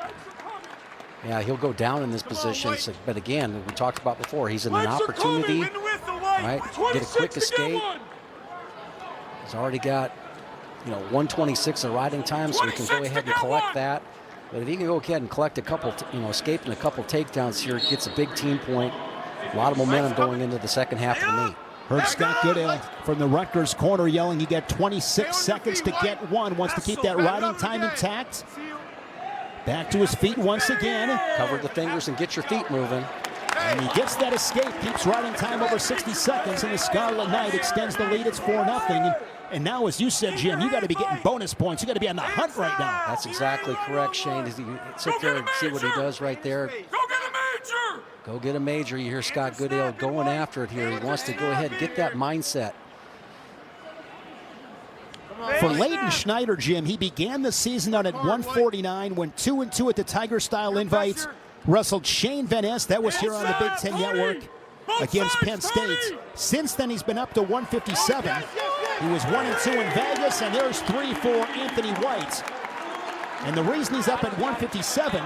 Yeah, he'll go down in this position, but again, we talked about before, he's in an opportunity, right, get a quick escape. He's already got, 126 of riding time, so he can go ahead and collect that. But if he can go ahead and collect a couple, escaping a couple takedowns here, gets a big team point. A lot of momentum going into the second half of the meet. Heard Scott Goodale from the Rutgers corner yelling, you get 26 seconds to get one. Wants to keep that riding time intact. Back to his feet once again. Cover the fingers and get your feet moving. And he gets that escape, keeps riding time over 60 seconds, and the Scarlet Knight extends the lead. It's 4-0. And now, as you said, Jim, you got to be getting bonus points. You got to be on the hunt right now. That's exactly correct, Shane. As you sit there and see what he does right there. Go get a major! Go get a major. You hear Scott Goodale going after it here. He wants to go ahead and get that mindset. For Leighton Schneider, Jim, he began the season out at 149, went 2-2 at the Tiger-style invites, wrestled Shane Van Ness, that was here on the Big Ten Network, against Penn State. Since then, he's been up to 157. He was 1-2 in Vegas, and there's 3 for Anthony White. And the reason he's up at 157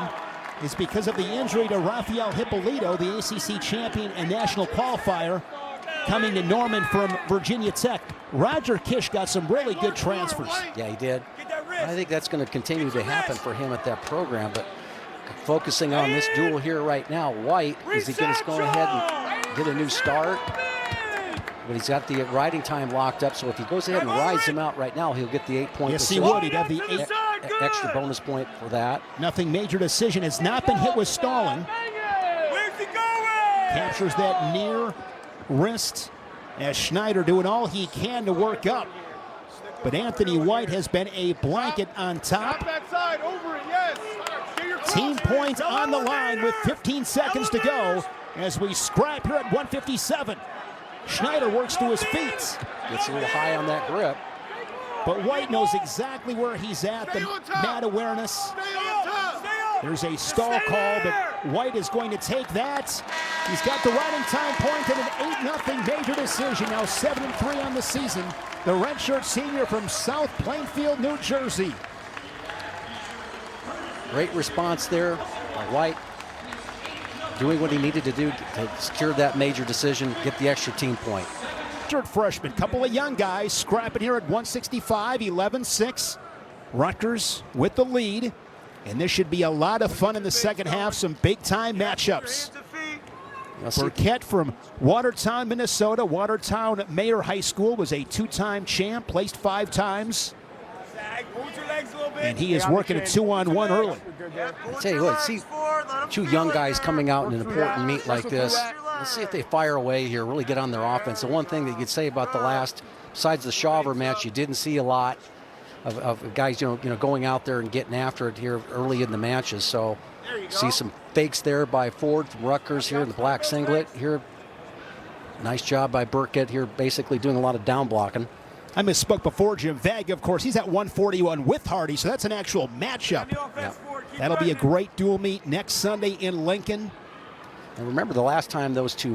is because of the injury to Rafael Hippolito, the ACC champion and national qualifier, coming to Norman from Virginia Tech. Roger Kish got some really good transfers. Yeah, he did. I think that's going to continue to happen for him at that program, but focusing on this duel here right now, White, is he going to go ahead and get a new start? But he's got the riding time locked up, so if he goes ahead and rides him out right now, he'll get the 8-point. Yes, he would. He'd have the 8 extra bonus point for that. Nothing major decision. Has not been hit with stalling. Where's he going? Captures that near wrist as Schneider doing all he can to work up. But Anthony White has been a blanket on top. Team point on the line with 15 seconds to go as we scrap here at 157. Schneider works to his feet. Gets a little high on that grip. But White knows exactly where he's at, the mat awareness. There's a stall call, but White is going to take that. He's got the riding time point and an 8-0 major decision. Now 7-3 on the season. The redshirt senior from South Plainfield, New Jersey. Great response there by White. Doing what he needed to do to secure that major decision, get the extra team point. Freshman, couple of young guys scrapping here at 165, 11-6. Rutgers with the lead. And this should be a lot of fun in the second half. Some big-time matchups. Burkett from Watertown, Minnesota. Watertown Mayer High School was a 2-time champ, placed 5 times. And he is working a 2-on-1 early. I tell you what, see 2 young guys coming out in an important meet like this. Let's see if they fire away here, really get on their offense. The one thing that you could say about the last, besides the Shawver match, you didn't see a lot of guys, going out there and getting after it here early in the matches. So see some fakes there by Ford from Rutgers here in the black singlet here. Nice job by Burkett here, basically doing a lot of down blocking. I misspoke before, Jim. Vega, of course, he's at 141 with Hardy, so that's an actual matchup. Yeah. That'll be a great dual meet next Sunday in Lincoln. And remember, the last time those two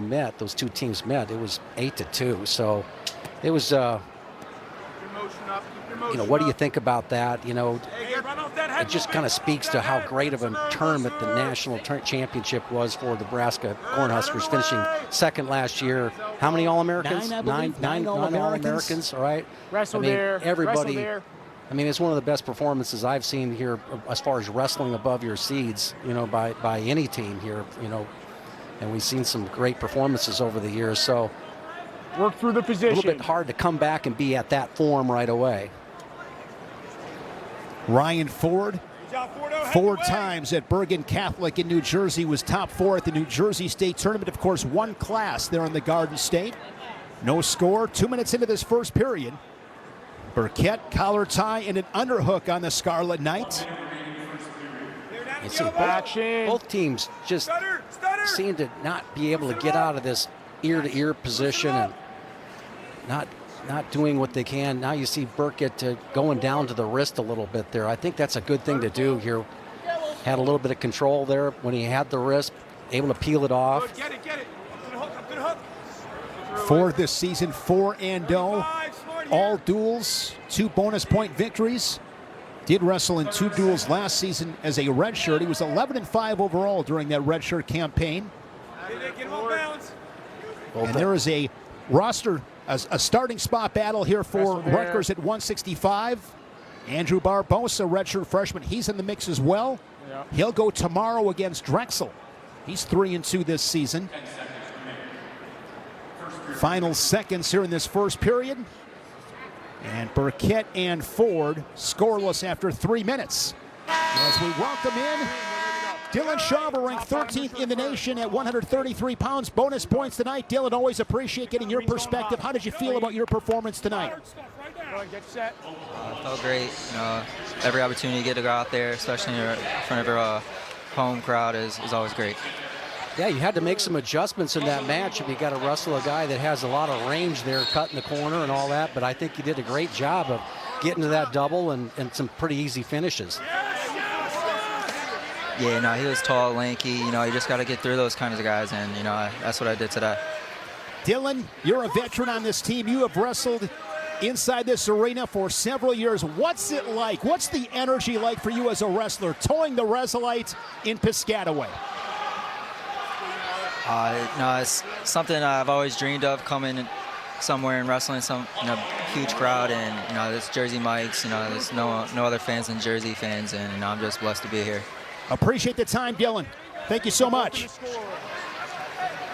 teams met, it was 8-2. So it was, what do you think about that? It just kind of speaks to how great of a tournament the national championship was for the Nebraska Cornhuskers, finishing second last year. How many All-Americans? Nine All-Americans, all right? Everybody. It's one of the best performances I've seen here as far as wrestling above your seeds, by any team here, And we've seen some great performances over the years. So work through the position. A little bit hard to come back and be at that form right away. Ryan Ford, 4 times at Bergen Catholic in New Jersey, was top 4 at the New Jersey State Tournament. Of course, 1 class there in the Garden State. No score, 2 minutes into this first period. Burkett, collar tie, and an underhook on the Scarlet Knight. You see Action. both teams just seem to not be able to get out of this ear-to-ear position and not doing what they can. Now you see Burkett going down to the wrist a little bit there. I think that's a good thing to do here. Had a little bit of control there when he had the wrist, able to peel it off. Get it. Good hook. Ford this season 4-0. All duels, 2 bonus point victories. Did wrestle in 2 duels last season as a redshirt. He was 11-5 overall during that redshirt campaign. Get him on balance. And there is a roster, a starting spot battle here for Rutgers at 165. Andrew Barbosa, redshirt freshman, he's in the mix as well. Yeah. He'll go tomorrow against Drexel. He's 3-2 this season. Final seconds here in this first period. And Burkett and Ford scoreless after 3 minutes. As we welcome in Dylan Shawver, ranked 13th in the nation at 133 pounds. Bonus points tonight. Dylan, always appreciate getting your perspective. How did you feel about your performance tonight? Get set. Felt great. Every opportunity to go out there, especially in front of our home crowd, is always great. Yeah, you had to make some adjustments in that match if you got to wrestle a guy that has a lot of range there, cutting the corner and all that. But I think you did a great job of getting to that double and some pretty easy finishes. Yeah, no, he was tall, lanky. You just got to get through those kinds of guys, and that's what I did today. Dylan, you're a veteran on this team. You have wrestled inside this arena for several years. What's it like? What's the energy like for you as a wrestler, towing the Resolite in Piscataway? No, it's something I've always dreamed of, coming somewhere and wrestling some huge crowd, and there's Jersey Mikes. There's no other fans than Jersey fans, and I'm just blessed to be here. Appreciate the time, Dylan. Thank you so much.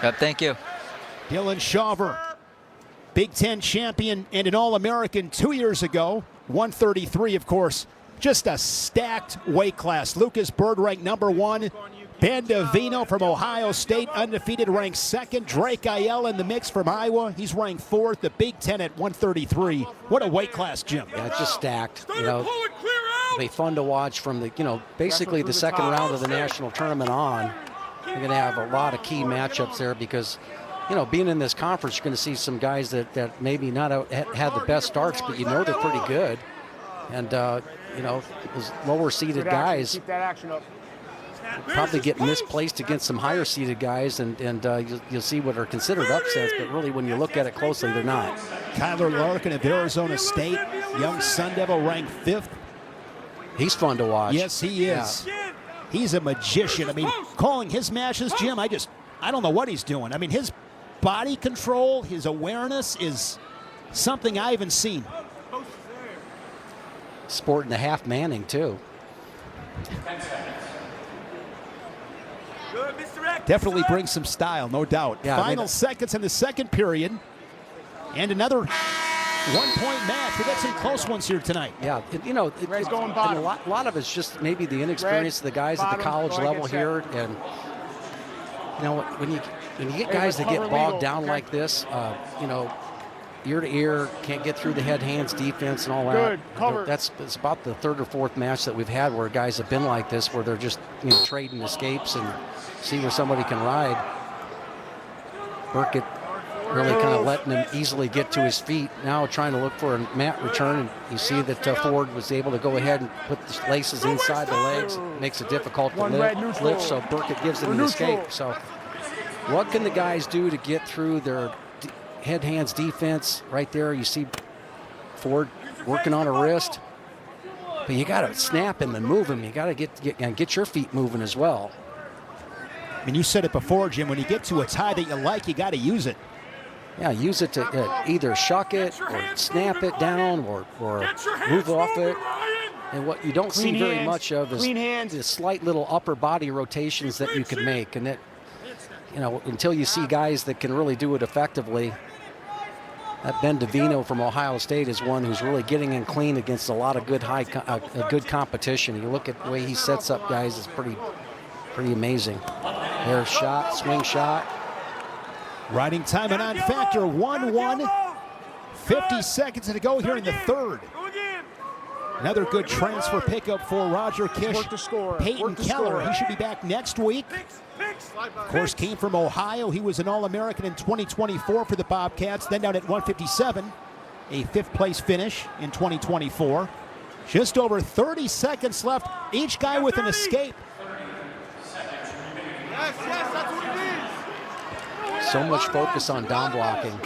Yep, thank you. Dylan Shawver, Big Ten champion and an All-American 2 years ago. 133, of course. Just a stacked weight class. Lucas Bird ranked number 1. Ben DeVino from Ohio State, undefeated, ranked 2nd. Drake Ayel in the mix from Iowa. He's ranked 4th. The Big Ten at 133. What a weight class, Jim. Yeah, it's just stacked. It'll be fun to watch from the, basically the second round of the national tournament on. You're going to have a lot of key matchups there because, being in this conference, you're going to see some guys that maybe not had the best starts, but they're pretty good. And, those lower-seeded guys Keep that action up. probably get misplaced against some higher-seeded guys, and you'll see what are considered upsets, but really when you look at it closely, they're not. Kyler Larkin of Arizona State, young Sun Devil, ranked 5th. He's fun to watch. Yes, he is. Yeah. He's a magician. I mean, calling his matches, Jim, I don't know what he's doing. I mean, his body control, his awareness is something I haven't seen. Sporting the half Manning, too. Definitely brings some style, no doubt. Yeah, Final seconds in the second period. And another one-point match. We got some close ones here tonight. Yeah, Red's going and bottom. a lot of it's just maybe the inexperience of the guys at the college Go ahead, level get set. here. And, when you get guys that get cover bogged legal, down okay? like this, ear to ear, can't get through the head-hands defense and all that. Good, cover. It's about the 3rd or 4th match that we've had where guys have been like this, where they're just trading escapes and see where somebody can ride. Burkett really kind of letting him easily get to his feet. Now trying to look for a mat return, and you see that Ford was able to go ahead and put the laces inside the legs. It makes it difficult to One red neutral. lift, so Burkett gives him We're an neutral. escape. So what can the guys do to get through their head-hands defense? Right there, you see Ford working on a wrist. But you got to snap him and move him. You got to get your feet moving as well. I mean, you said it before, Jim. When you get to a tie that you like, you got to use it. Yeah, use it to either shuck it or snap it down or move off it. And what you don't see Clean very hands, much of is clean hands. the slight little upper body rotations that you can make. And that, until you see guys that can really do it effectively, that Ben DeVino from Ohio State is one who's really getting in clean against a lot of good good competition. You look at the way he sets up guys, it's pretty amazing. There's shot, swing shot. Riding time and on factor 1-1. 50 seconds to go here in the third. Another good transfer pickup for Roger Kish. Work the score. Peyton Keller, he should be back next week. Of course, came from Ohio. He was an All-American in 2024 for the Bobcats, then down at 157, a fifth-place finish in 2024. Just over 30 seconds left, each guy with an escape. Yes, that's what it is. So much focus on down blocking.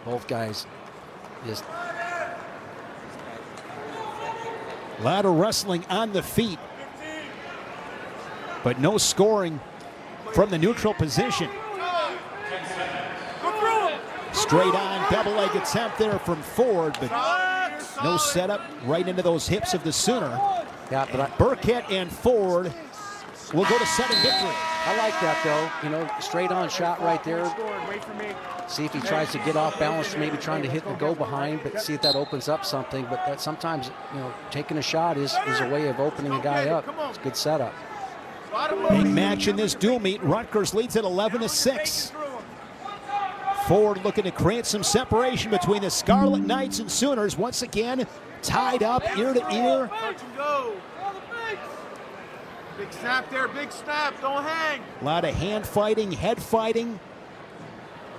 Both guys just... A lot of wrestling on the feet, but no scoring from the neutral position. Straight on, double leg attempt there from Ford, but no setup right into those hips of the Sooner. Yeah, but Burkett and Ford will go to sudden victory. I like that, though. You know, straight on shot right there. Wait for me. See if he tries to get off balance, maybe trying to hit and go behind, but see if that opens up something. But that sometimes, you know, taking a shot is a way of opening a guy up. It's a good setup. Big match in this dual meet. Rutgers leads at 11-6. Ford looking to create some separation between the Scarlet Knights and Sooners. Once again, tied up ear to ear. Big snap there, big snap, don't hang. A lot of hand fighting, head fighting.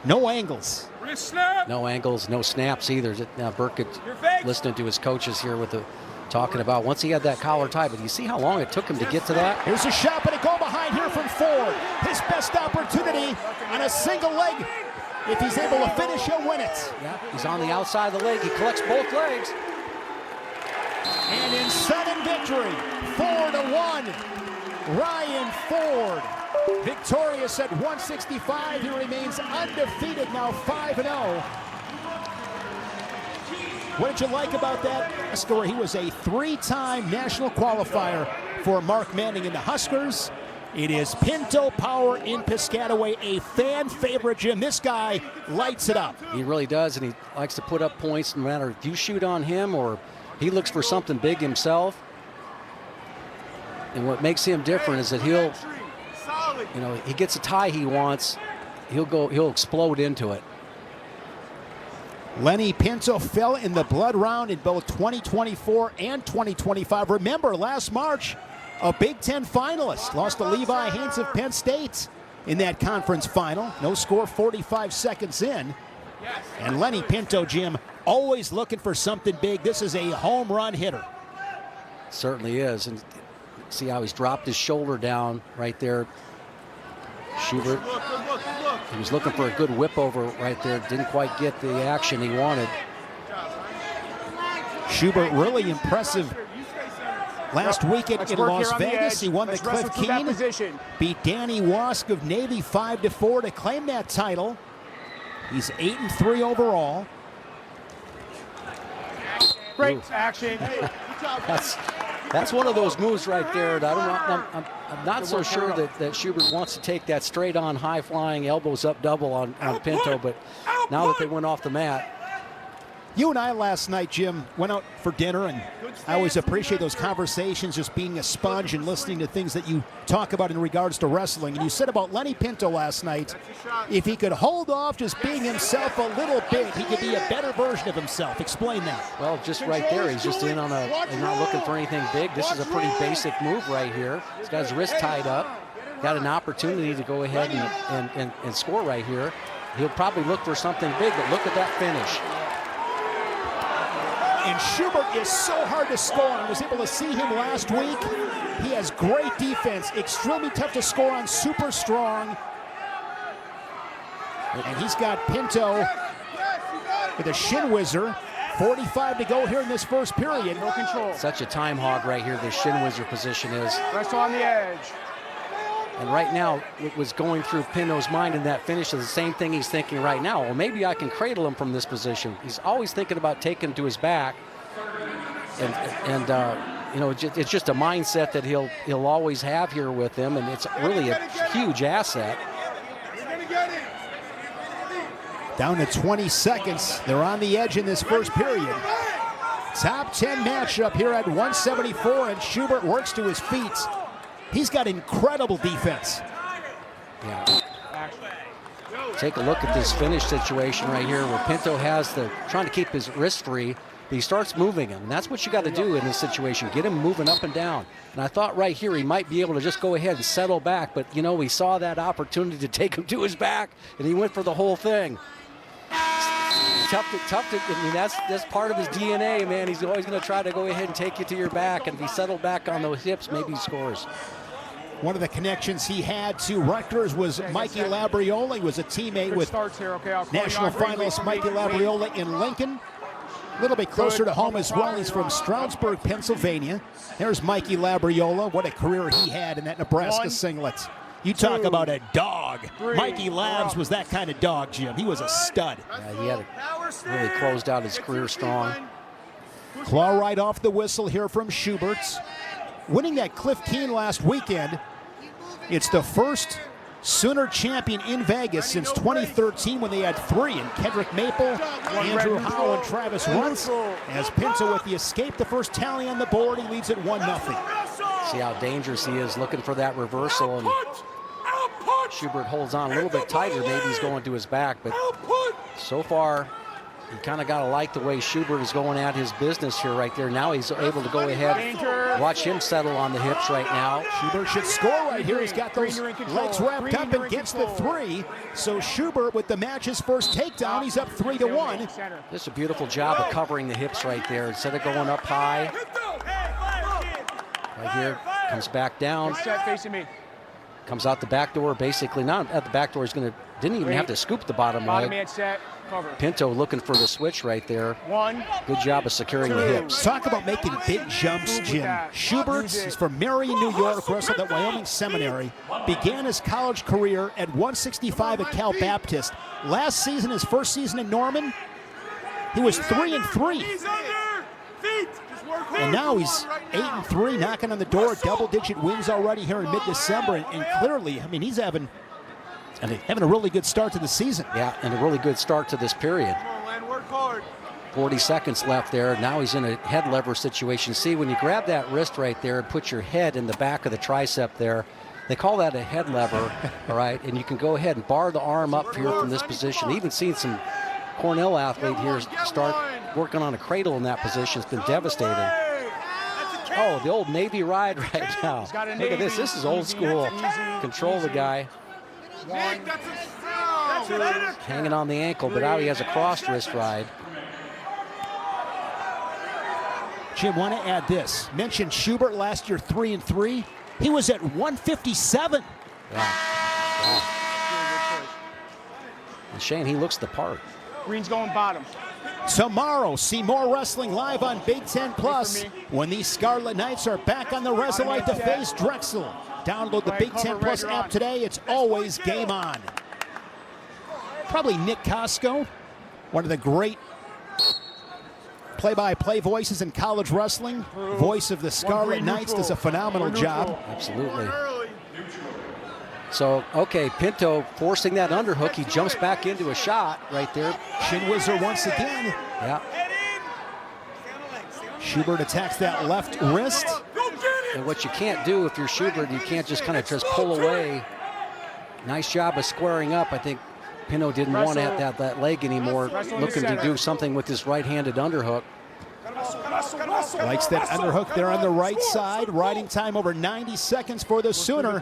No angles. Wrist snap. No angles, no snaps either. Now Burkett listening to his coaches here with the talking about once he had that collar tie, but you see how long it took him to get to that? Here's a shot, but a goal behind here from Ford. His best opportunity on a single leg. If he's able to finish, he'll win it. Yeah, he's on the outside of the leg. He collects both legs. And in sudden victory, 4-1, Ryan Ford. Victorious at 165. He remains undefeated, now 5-0. What did you like about that story? He was a three-time national qualifier for Mark Manning in the Huskers. It is Pinto Power in Piscataway, a fan favorite, Jim. This guy lights it up. He really does, and he likes to put up points no matter if you shoot on him or he looks for something big himself. And what makes him different is that he'll, you know, he gets a tie he wants, he'll explode into it. Lenny Pinto fell in the blood round in both 2024 and 2025. Remember, last March, a Big Ten finalist lost to Levi Haynes of Penn State in that conference final. No score 45 seconds in. And Lenny Pinto, Jim, always looking for something big. This is a home run hitter. Certainly is. And see how he's dropped his shoulder down right there. Schubert, he was looking for a good whip over right there. Didn't quite get the action he wanted. Schubert really impressive last weekend in Las Vegas. He won the Cliff Keen, beat Danny Wask of Navy 5-4 to claim that title. He's 8-3 overall. Great action. That's one of those moves right there. I'm not so sure that Schubert wants to take that straight on high flying elbows up double on Pinto, but now that they went off the mat. You and I last night, Jim, went out for dinner, and I always appreciate those conversations, just being a sponge and listening to things that you talk about in regards to wrestling. And you said about Lenny Pinto last night, if he could hold off just being himself a little bit, he could be a better version of himself. Explain that. Well, just right there, he's just in on he's not looking for anything big. This is a pretty basic move right here. He's got his wrist tied up, got an opportunity to go ahead and score right here. He'll probably look for something big, but look at that finish. And Schubert is so hard to score. I was able to see him last week. He has great defense, extremely tough to score on, super strong. And he's got Pinto with a shin whizzer. 45 to go here in this first period. No control. Such a time hog right here, the shin whizzer position is. Rest on the edge. And right now, what was going through Pinto's mind in that finish is the same thing he's thinking right now. Well, maybe I can cradle him from this position. He's always thinking about taking him to his back. And you know, it's just a mindset that he'll always have here with him, and it's really a huge asset. Down to 20 seconds. They're on the edge in this first period. Top 10 matchup here at 174, and Schubert works to his feet. He's got incredible defense. Yeah. take a look at this finish situation right here where Pinto has trying to keep his wrist free, but he starts moving him. And that's what you got to do in this situation, get him moving up and down. And I thought right here he might be able to just go ahead and settle back, but you know, we saw that opportunity to take him to his back, and he went for the whole thing. Tough to, I mean, that's part of his DNA, man. He's always going to try to go ahead and take you to your back, and if he settled back on those hips, maybe he scores. One of the connections he had to Rutgers was Mikey Labriola. He was a teammate with national finalist Mikey Labriola in Lincoln. A little bit closer to home as well. He's from Stroudsburg, Pennsylvania. There's Mikey Labriola. What a career he had in that Nebraska singlet. You talk about a dog. Mikey Labs was that kind of dog, Jim. He was a stud. Yeah, he had really closed out his career strong. Claw right off the whistle here from Schubert's. Winning that Cliff Keen last weekend, it's the first Sooner champion in Vegas since 2013 when they had 3, and Kendrick Maple, Andrew Howe, and Travis Runtz. As Pinto with the escape, the first tally on the board, he leads at 1-0. See how dangerous he is looking for that reversal, and Schubert holds on a little bit tighter. Maybe he's going to his back, but so far you kind of got to like the way Schubert is going at his business here right there. Now he's able to go ahead, watch him settle on the hips right now. Schubert should score right here. He's got those legs wrapped up and gets the 3. So Schubert with the match's first takedown, he's up 3-1. Just a beautiful job of covering the hips right there. Instead of going up high, right here, comes back down. Comes out the back door, basically not at the back door. He's didn't even have to scoop the bottom leg. Pinto looking for the switch right there. Good job of securing the hips. Talk about making big jumps, Jim. Schubert is from Marion, New York, wrestled at Wyoming Seminary. Began his college career at 165 at Cal Baptist. Last season, his first season in Norman, he was 3-3. And now he's 8-3, knocking on the door. Double-digit wins already here in mid-December. And clearly, I mean, he's having a really good start to the season. Yeah, and a really good start to this period. 40 seconds left there. Now he's in a head lever situation. See, when you grab that wrist right there and put your head in the back of the tricep there, they call that a head lever, all right? And you can go ahead and bar the arm up here from this position. Even seen some Cornell athlete here start working on a cradle in that position. It's been devastating. Oh, the old Navy ride right now. Look at this. This is old school. Control the guy. Hanging on the ankle, but now he has a crossed wrist ride. Jim, want to add this. Mentioned Schubert last year, 3-3. He was at 157. Yeah. And Shane, he looks the part. Green's going bottom. Tomorrow, see more wrestling live on Big Ten Plus when these Scarlet Knights are back on the Resolite to face Drexel. Download the Big Ten Plus app today. It's always game on. Probably Nick Costco, one of the great play-by-play voices in college wrestling. Voice of the Scarlet Knights does a phenomenal job. Absolutely. So, okay, Pinto forcing that underhook. He jumps back into a shot right there. Shin Whizzer once again. Yeah. Schubert attacks that left wrist. And what you can't do if you're Schubert, you can't just kind of just pull away. Nice job of squaring up. I think Pinto didn't want that leg anymore, looking to do something with this right-handed underhook. Likes that underhook there on the right side. Riding time over 90 seconds for the Sooner.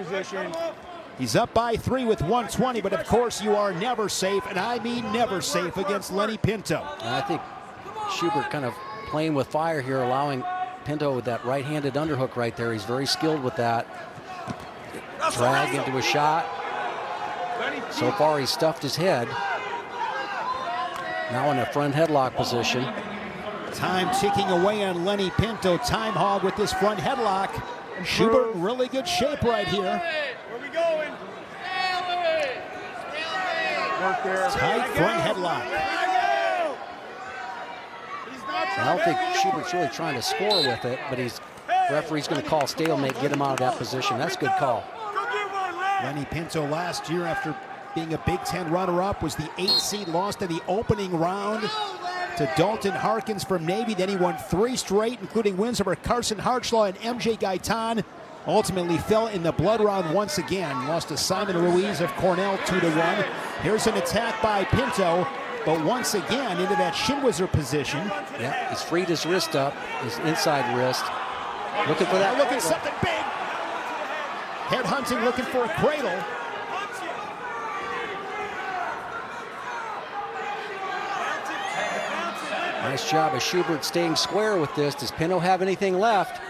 He's up by 3 with 120, but of course you are never safe, and I mean never safe against Lenny Pinto. And I think Schubert kind of playing with fire here, allowing Pinto with that right-handed underhook right there. He's very skilled with that. Drag into a shot. So far he's stuffed his head. Now in a front headlock position. Time ticking away on Lenny Pinto. Time hog with this front headlock. Schubert in really good shape right here. Tight front headlock. I don't think Schubert's really trying to score with it, but referee's going to call stalemate, get him out of that position. That's a good call. Lenny Pinto last year, after being a Big Ten runner-up, was the 8th seed, lost in the opening round to Dalton Harkins from Navy. Then he won 3 straight, including wins over Carson Hartslaw and MJ Gaitan. ultimately fell in the blood round once again. Lost to Simon Ruiz of Cornell 2-1. Here's an attack by Pinto, but once again into that shin whizzer position. Yeah, he's freed his wrist up, his inside wrist. Looking for that. Looking something big. Head hunting, looking for a cradle. Nice job of Schubert staying square with this. Does Pinto have anything left?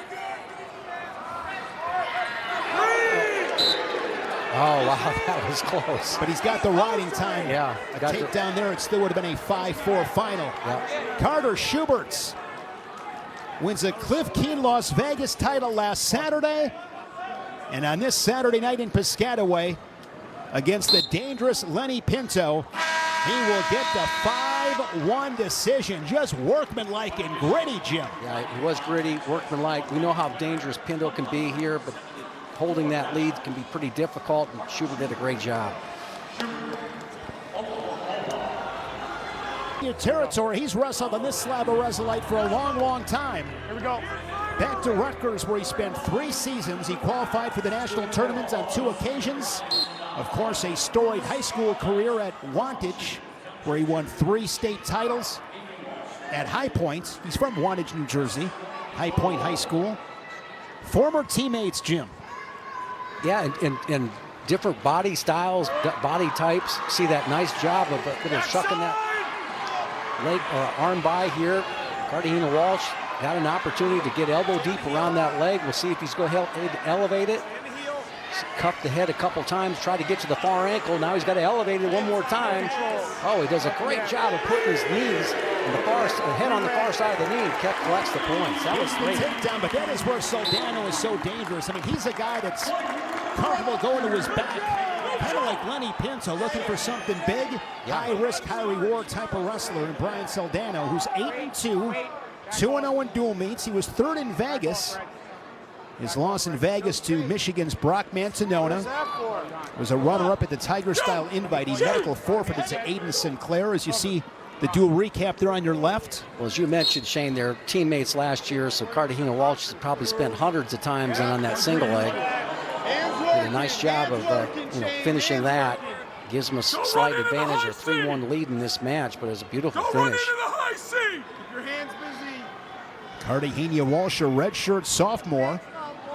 Oh, wow, that was close. But he's got the riding time. Yeah. A takedown there, it still would have been a 5-4 final. Yeah. Carter Schubert's wins a Cliff Keen Las Vegas title last Saturday. And on this Saturday night in Piscataway, against the dangerous Lenny Pinto, he will get the 5-1 decision. Just workmanlike and gritty, Jim. Yeah, he was gritty, workmanlike. We know how dangerous Pinto can be here, but holding that lead can be pretty difficult, and Schubert did a great job. Your territory, he's wrestled on this slab of Resolite for a long, long time. Here we go. Back to Rutgers, where he spent 3 seasons. He qualified for the national tournament on 2 occasions. Of course, a storied high school career at Wantage, where he won 3 state titles. At High Point, he's from Wantage, New Jersey, High Point High School. Former teammates, Jim. Yeah, and different body styles, body types. See that nice job of a little shucking that leg or arm by here. Cartagena Walsh had an opportunity to get elbow deep around that leg. We'll see if he's going to elevate it. Cuff the head a couple times, try to get to the far ankle. Now he's got to elevate it one more time. Oh, he does a great job of putting his knees in the head on the far side of the knee and collects the points. That was great. Takedown, but that is where Soldano is so dangerous. I mean, he's a guy that's comfortable going to his back. Kind of like Lenny Pinto, looking for something big. Yeah. High risk, high reward type of wrestler. And Brian Soldano, who's 8-2, 2-0 in dual meets. He was 3rd in Vegas. His loss in Vegas to Michigan's Brock Mantanona was a runner-up at the Tiger-style invite. He medical forfeited to Aiden Sinclair. As you see the dual recap there on your left. Well, as you mentioned, Shane, they're teammates last year, so Cartagena Walsh has probably spent hundreds of times on that single leg. Did a nice job of finishing that. Gives him a slight advantage, a 3-1 lead in this match, but it's a beautiful finish. Cartagena Walsh, a redshirt sophomore.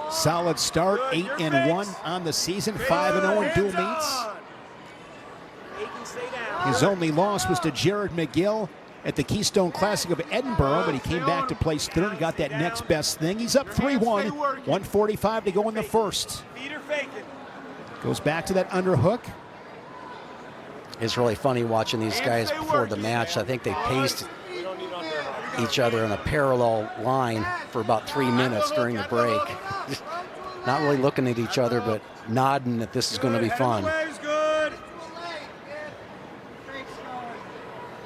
Solid start, 8-1 on the season, 5-0 in dual meets. His only loss was to Jared McGill at the Keystone Classic of Edinburgh, but he came back to place 3rd and got that next best thing. He's up 3-1, 1:45 to go in the first. Goes back to that underhook. It's really funny watching these guys before the match. I think they paced each other in a parallel line for about 3 minutes during the break. Not really looking at each other, but nodding that this is going to be fun.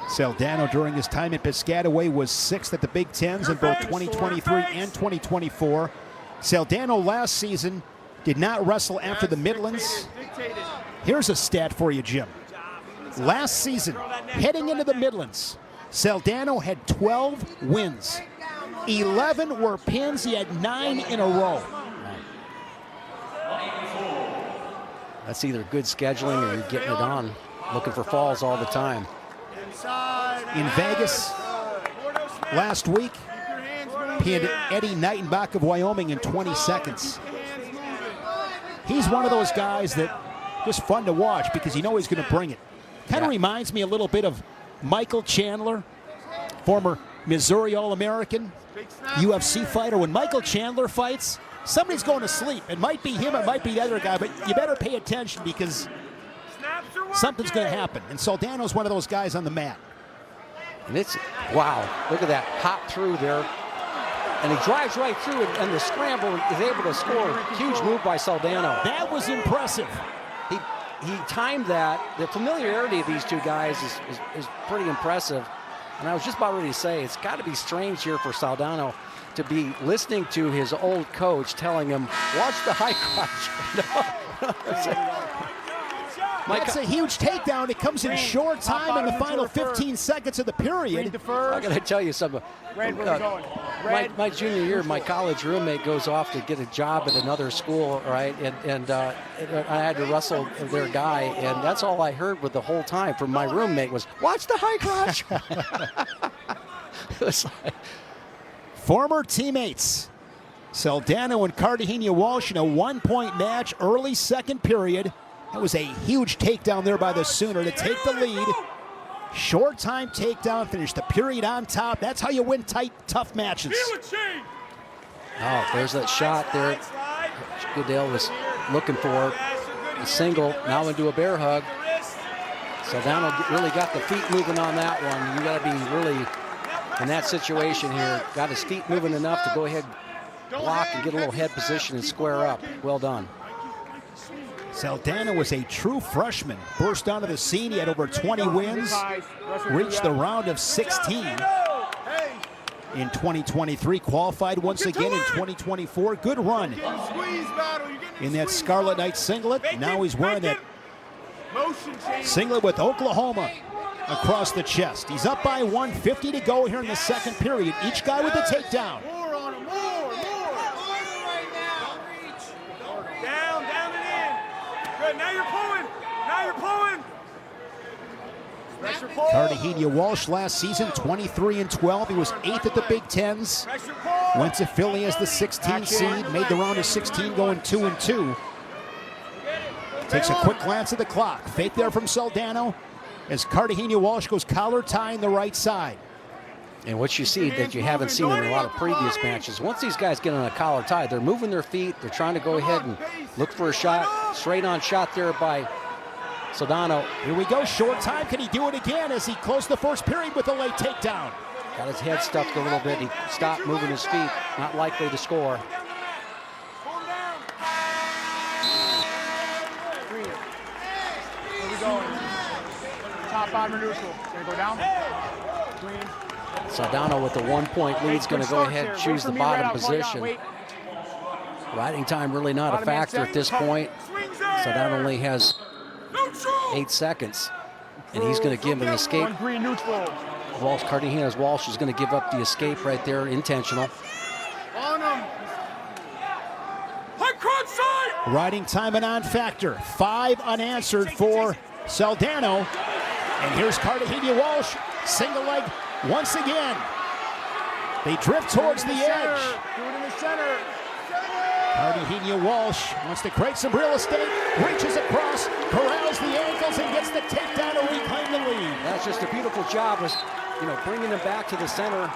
Soldano, during his time at Piscataway, was 6th at the Big Tens in both 2023 and 2024. Soldano last season did not wrestle after the Midlands. Here's a stat for you, Jim. Last season, heading into the Midlands, Soldano had 12 wins. 11 were pins. He had 9 in a row. That's either good scheduling or you're getting it on. Looking for falls all the time. In Vegas last week, pinned Eddie Knightenbach of Wyoming in 20 seconds. He's one of those guys that just fun to watch because you know he's going to bring it. Kind of reminds me a little bit of Michael Chandler, former Missouri All-American, UFC fighter. When Michael Chandler fights, somebody's going to sleep. It might be him, it might be the other guy, but you better pay attention because something's going to happen. And Soldano's one of those guys on the mat. And it's, wow, look at that hop through there. And he drives right through it, and the scramble is able to score. Huge move by Soldano. That was impressive. He timed that. The familiarity of these two guys is pretty impressive. And I was just about ready to say, it's got to be strange here for Soldano to be listening to his old coach telling him, watch the high crotch. That's a huge takedown. It comes in short time in the final 15 seconds of the period. I got to tell you something. Red, where we going? Red. My junior year, my college roommate goes off to get a job at another school, right? And I had to wrestle their guy, and that's all I heard with the whole time from my roommate was, "Watch the high crotch." It was like, Former teammates Saldano and Cartagena-Walsh in a 1-point match early second period. That was a huge takedown there by the Sooner to take the lead. Short time takedown, finish the period on top. That's how you win tight, tough matches. oh, there's that shot there. Goodale was looking for a single, now into a bear hug. Saldano really got the feet moving on that one. You got to be really, in that situation here, got his feet moving enough to go ahead, block, and get a little head position and square up. Well done. Saldano was a true freshman. Burst onto the scene. He had over 20 wins. Reached the round of 16 in 2023. Qualified once again in 2024. Good run in that Scarlet Knight singlet. Now he's wearing that singlet with Oklahoma across the chest. He's up by 1:50 to go here in the second period. Each guy with a takedown. Now you're pulling. Now you're pulling. Cartagena-Walsh last season, 23-12. He was 8th at the Big Tens. Went to Philly as the 16th seed. Made the round of 16, going 2-2. Takes a quick glance at the clock. Fake there from Saldano as Cartagena-Walsh goes collar tying the right side. And what you see that you haven't seen in a lot of previous matches, once these guys get on a collar tie, they're moving their feet. They're trying to go ahead and look for a shot. Straight on shot there by Saldano. Here we go, short time. Can he do it again as he closed the first period with a late takedown? Got his head stuffed a little bit. He stopped moving his feet. Not likely to score. Green. Where we going? Top, bottom, or neutral? Gonna go down? Green. Saldano with the 1-point lead is going to go ahead and choose the bottom position. Riding time really not a factor at this point. Saldano only has 8 seconds, and he's going to give an escape. One green neutral. Cartagena-Walsh is going to give up the escape right there, intentional. On him. High crotch side. Riding time and on factor. 5 unanswered for Saldano. And here's Cartagena-Walsh, single leg once again. They drift towards the edge. Do it in the center. Cartagena-Walsh wants to create some real estate, reaches across, corrals the ankles, and gets the takedown to reclaim the lead. That's just a beautiful job, was, bringing him back to the center.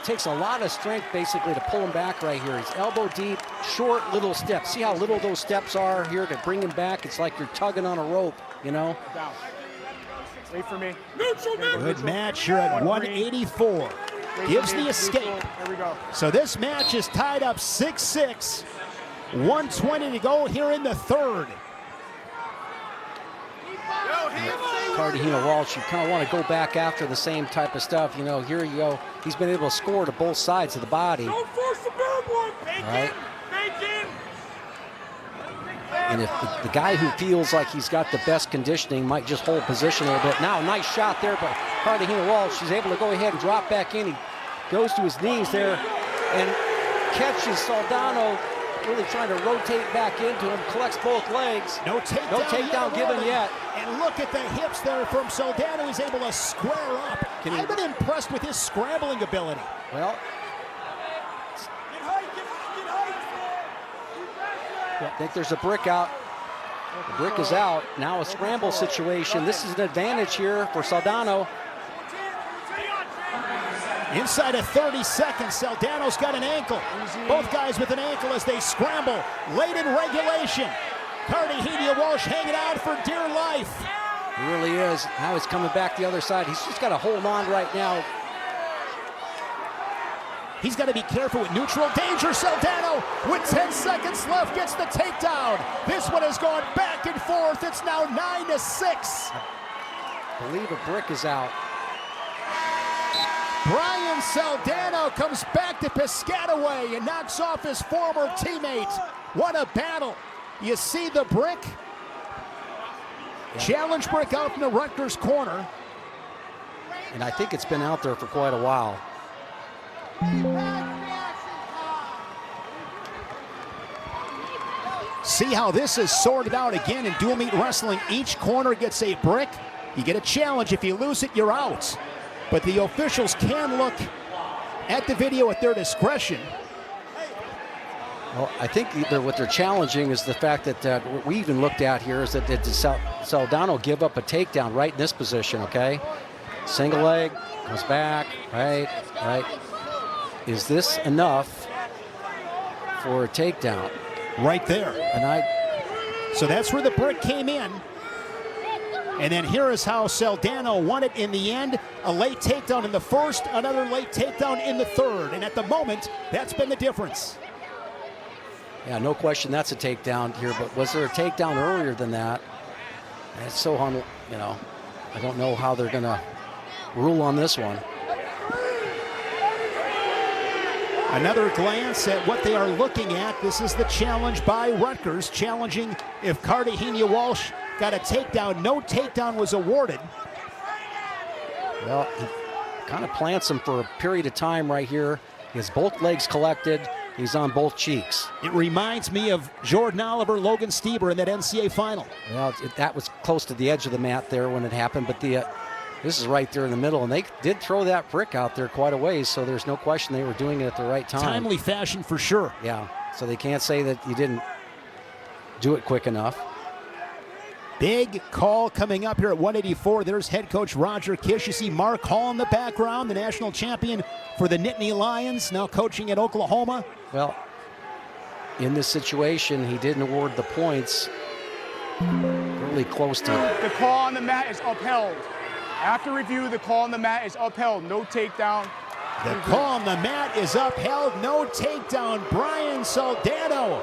Takes a lot of strength basically to pull him back right here. He's elbow deep, short little steps. See how little those steps are here to bring him back? It's like you're tugging on a rope, Down. Wait for me. Good match here at 184. Gives the escape. There we go. So this match is tied up 6-6. 1:20 to go here in the third. Cartagena-Walsh, you kind of want to go back after the same type of stuff. Here you go. He's been able to score to both sides of the body. Don't force the bad one. Right. Bacon. And if the guy who feels like he's got the best conditioning might just hold position a little bit. Now, nice shot there by Cartagena-Walsh. She's able to go ahead and drop back in. He goes to his knees there and catches Saldano, really trying to rotate back into him, collects both legs. No takedown given yet. And look at the hips there from Saldano. He's able to square up. I've been impressed with his scrambling ability. Well, I think there's a brick out. The brick is out. Now a scramble situation. This is an advantage here for Saldano. Inside of 30 seconds, Saldano's got an ankle. Both guys with an ankle as they scramble. Late in regulation. Cartagena-Walsh hanging out for dear life. He really is. Now he's coming back the other side. He's just got to hold on right now. He's got to be careful with neutral danger. Saldano, with 10 seconds left, gets the takedown. This one has gone back and forth. It's now 9-6. I believe a brick is out. Brian Saldano comes back to Piscataway and knocks off his former teammate. What a battle. You see the brick? Challenge brick out in the Rutgers corner. And I think it's been out there for quite a while. See how this is sorted out again in dual meet wrestling. Each corner gets a brick. You get a challenge. If you lose it, you're out. But the officials can look at the video at their discretion. Well, I think what they're challenging is the fact that what we even looked at here is that Soldano give up a takedown right in this position, okay? Single leg, comes back, right. Is this enough for a takedown? Right there. So that's where the brick came in. And then here is how Soldano won it in the end. A late takedown in the first, another late takedown in the third. And at the moment, that's been the difference. Yeah, no question that's a takedown here, but was there a takedown earlier than that? It's so, I don't know how they're going to rule on this one. Another glance at what they are looking at. This is the challenge by Rutgers, challenging if Cartagena Walsh got a takedown. No takedown was awarded. Well, he kind of plants him for a period of time right here. He has both legs collected. He's on both cheeks. It reminds me of Jordan Oliver, Logan Stieber in that NCAA final. Well, that was close to the edge of the mat there when it happened, but this is right there in the middle, and they did throw that brick out there quite a ways, so there's no question they were doing it at the right time. Timely fashion for sure. Yeah, so they can't say that you didn't do it quick enough. Big call coming up here at 184. There's head coach Roger Kish. You see Mark Hall in the background, the national champion for the Nittany Lions, now coaching at Oklahoma. Well, in this situation, he didn't award the points. Really close to it. The call on the mat is upheld. After review, the call on the mat is upheld. No takedown. The call on the mat is upheld. No takedown. Brian Soldano.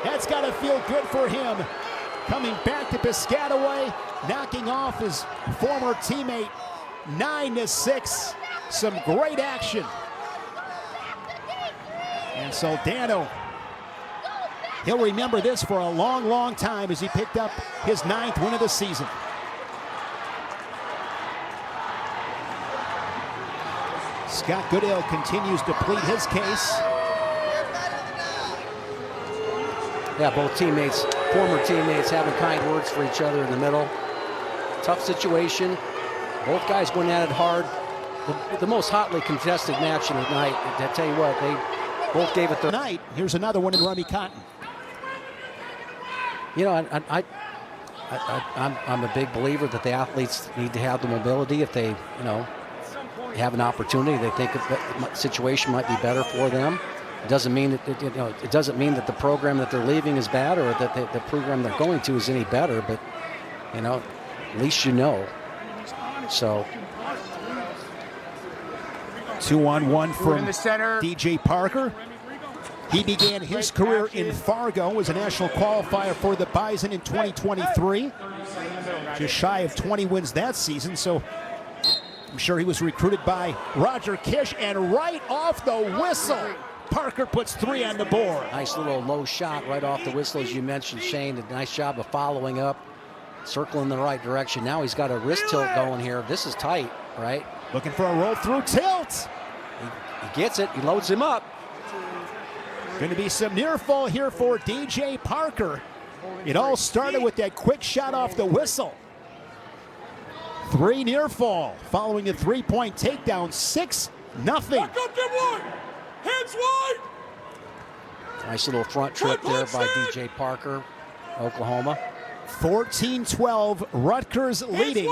That's got to feel good for him. Coming back to Piscataway, knocking off his former teammate 9-6. Some great action. And Soldano, he'll remember this for a long, long time as he picked up his 9th win of the season. Scott Goodale continues to plead his case. Yeah, both teammates, former teammates, having kind words for each other in the middle. Tough situation. Both guys going at it hard. The most hotly contested match of the night. I tell you what, they both gave it their night. Here's another one in Rummy Cotton. You know, I'm a big believer that the athletes need to have the mobility if they, have an opportunity. They think the situation might be better for them. It doesn't mean that it doesn't mean that the program that they're leaving is bad or that the program they're going to is any better. But at least you know. So 2-on-1 from in the center. DJ Parker. He began his career in Fargo as a national qualifier for the Bison in 2023. Just shy of 20 wins that season, so I'm sure he was recruited by Roger Kish, and right off the whistle, Parker puts 3 on the board. Nice little low shot right off the whistle, as you mentioned, Shane. A nice job of following up, circling the right direction. Now he's got a wrist tilt going here. This is tight, right? Looking for a roll-through tilt. He gets it. He loads him up. Going to be some near fall here for DJ Parker. It all started with that quick shot off the whistle. 3 near fall following a 3-point takedown, 6-0. Back up, get wide. Hands wide. Nice little front trip there by DJ Parker, Oklahoma. 14-12, Rutgers leading.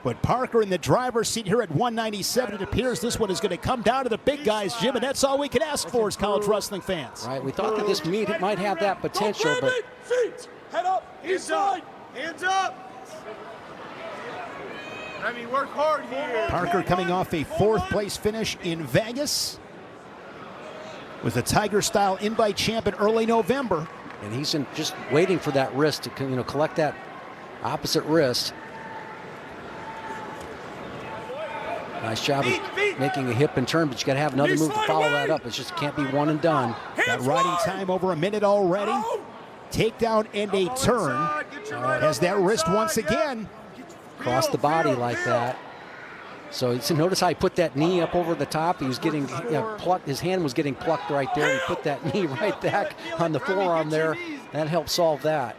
But Parker in the driver's seat here at 197. It appears this one is going to come down to the big guys, Jim, and that's all we can ask for as college wrestling fans. Right, we thought that this meet might have that potential, but feet, head up, inside, hands up. Work hard here. Parker coming off a 4th place finish in Vegas. Was a Tiger-style invite champ in early November. and he's just waiting for that wrist to collect that opposite wrist. Nice job of making a hip and turn, but you got to have another move to follow that up. It just can't be one and done. Got riding time over a minute already. Takedown and a turn. Has that wrist once again. Across the body like that. So notice how he put that knee up over the top. He was getting plucked. His hand was getting plucked right there. He put that knee right back on the forearm there. That helped solve that.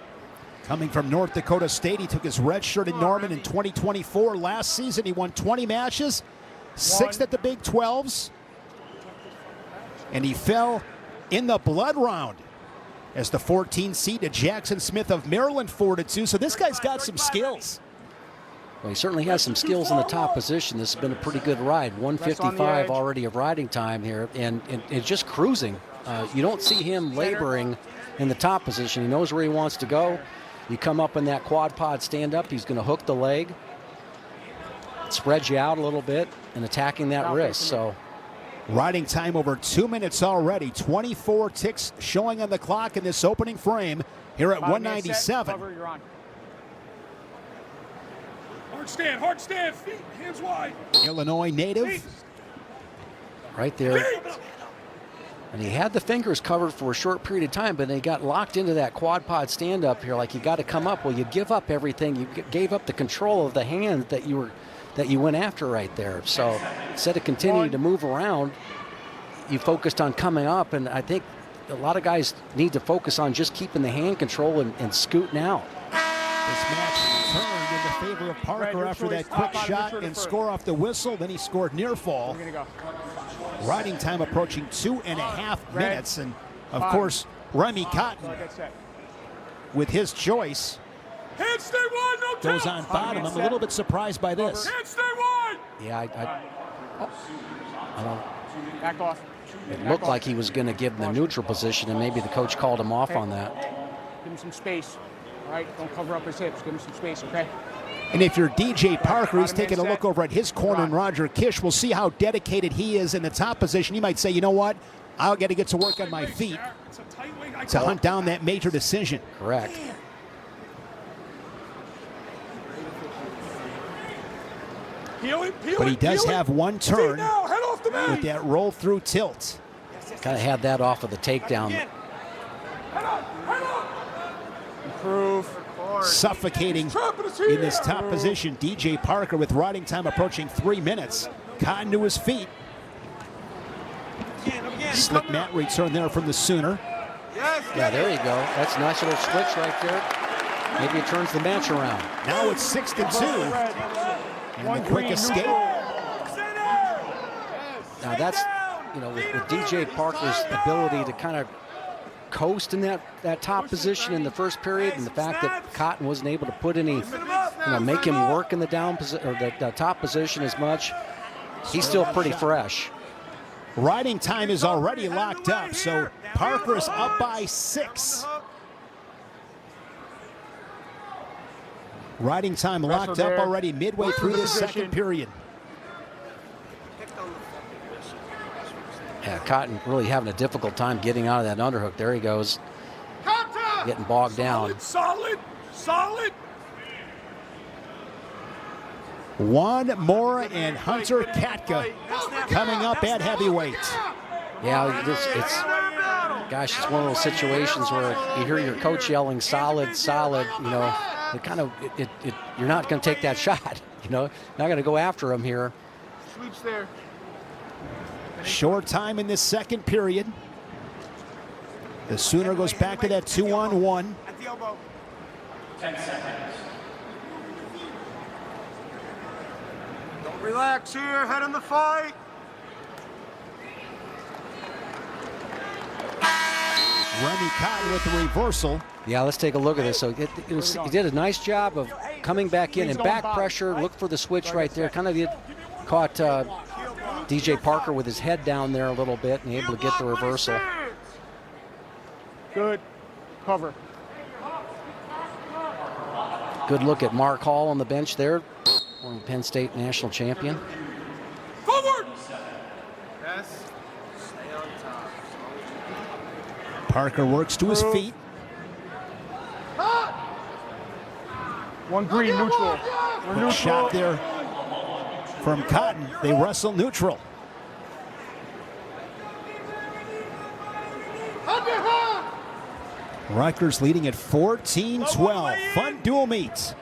Coming from North Dakota State, he took his red shirt in Norman in 2024. Last season, he won 20 matches, 6th at the Big 12s, and he fell in the blood round as the 14 seed to Jackson Smith of Maryland 4-2. So this guy's got some skills. Well, he certainly has some skills in the top position. This has been a pretty good ride. 155 already of riding time here, and just cruising. You don't see him laboring in the top position. He knows where he wants to go. You come up in that quad pod stand up, he's going to hook the leg, spread you out a little bit, and attacking that wrist. So riding time over 2 minutes already. 24 ticks showing on the clock in this opening frame here at 197. Hard stand, feet, hands wide. Illinois native. Right there. And he had the fingers covered for a short period of time, but they got locked into that quad pod stand up here. Like, you got to come up. Well, you give up everything. You gave up the control of the hand that you went after right there. So instead of continuing to move around, you focused on coming up. And I think a lot of guys need to focus on just keeping the hand control and scooting out. This match turned in the favor of Parker after that quick shot and score off the whistle. Then he scored near fall. Riding time approaching 2.5 minutes. And, of course, Remy Cotton, with his choice, Hands stay wide, no count. goes on bottom. I'm a little bit surprised by this. Hands stay wide. Yeah, I don't. Back off. It looked like he was going to give him the neutral position, and maybe the coach called him off on that. Give him some space. All right, don't cover up his hips. Give him some space, okay? And if you're DJ Parker, he's taking a look over at his corner, and Roger Kish. We'll see how dedicated he is in the top position. He might say, you know what, I'll got to get to work on my feet to hunt down that major decision. Correct. But he does have one turn with that roll-through tilt. Kind of had that off of the takedown. Improve. Suffocating in this top position. DJ Parker with riding time approaching 3 minutes. Cotton to his feet. Slick mat return there from the Sooner. Yeah, there you go. That's a nice little switch right there. Maybe it turns the match around. Now it's 6-2. And the quick escape. Now that's, with DJ Parker's ability to kind of coast in that top position in the first period, and the fact that Cotton wasn't able to put any, make him work in the down position or the top position as much. He's still pretty fresh. Riding time is already locked up, so Parker's up by 6. Riding time locked up already midway through this second period. Yeah, Cotton really having a difficult time getting out of that underhook. There he goes. Getting bogged down. Solid. Juan Mora and Hunter Katka coming up at heavyweight. Yeah, it's one of those situations where you hear your coach yelling solid, it kind of, you're not going to take that shot, not going to go after him here. Sweeps there. Short time in this second period. The Sooner goes back to that 2-on-1. At the elbow. 10 seconds. Don't relax here, head in the fight. Remy Cotton with the reversal. Yeah, let's take a look at this. So he did a nice job of coming back in and back pressure. Look for the switch right there. Kind of caught DJ Parker with his head down there a little bit and able to get the reversal. Good. Cover. Good look at Mark Hall on the bench there, former Penn State national champion. Forward. Yes. Stay on top. Parker works to his feet. One green, neutral. Quick shot there from Cotton. They wrestle neutral. Rutgers leading at 14-12. Fun dual meet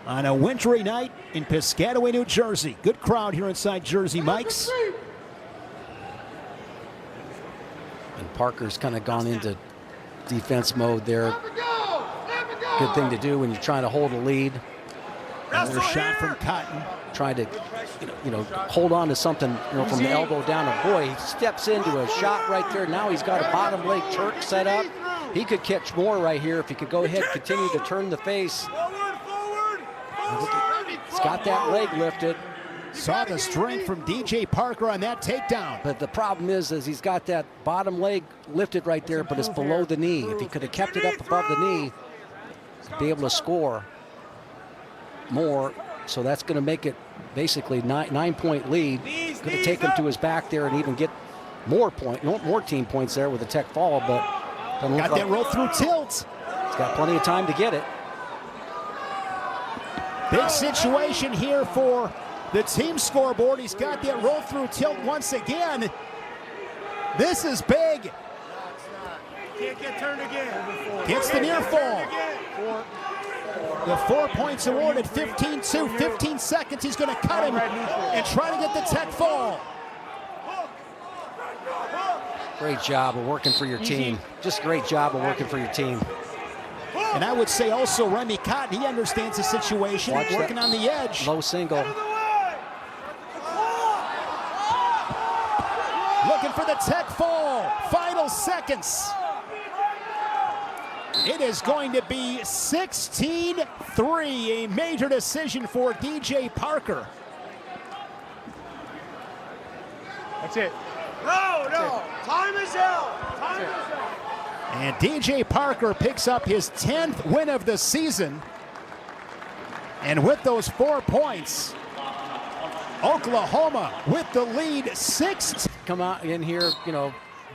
on a wintry night in Piscataway, New Jersey. Good crowd here inside Jersey Mike's. And Parker's kind of gone into defense mode there. Good thing to do when you're trying to hold a lead. Another shot from Cotton. Trying to, hold on to something, from the elbow down. And boy, he steps into a shot right there. Now he's got a bottom leg Turk set up. He could catch more right here if he could go ahead and continue to turn the face. He's got that leg lifted. Saw the strength from DJ Parker on that takedown. But the problem is he's got that bottom leg lifted right there, but it's below the knee. If he could have kept it up above the knee, be able to score more. So that's going to make it basically 9-point lead. Could have taken him to his back there and even get more team points there with a tech fall, but got that roll through tilt. He's got plenty of time to get it. Big situation here for the team scoreboard. He's got that roll through tilt once again. This is big. Can't get turned again. Gets the near fall. The 4 points awarded, 15-2, 15 seconds. He's going to cut him and try to get the tech fall. Great job of working for your team. Just great job of working for your team. And I would say also Remy Cotton, he understands the situation, working on the edge. Low single. Looking for the tech fall. Final seconds. It is going to be 16-3, a major decision for DJ Parker. That's it. No. Time is out. And DJ Parker picks up his 10th win of the season. And with those 4 points, Oklahoma with the lead 6. Come out in here,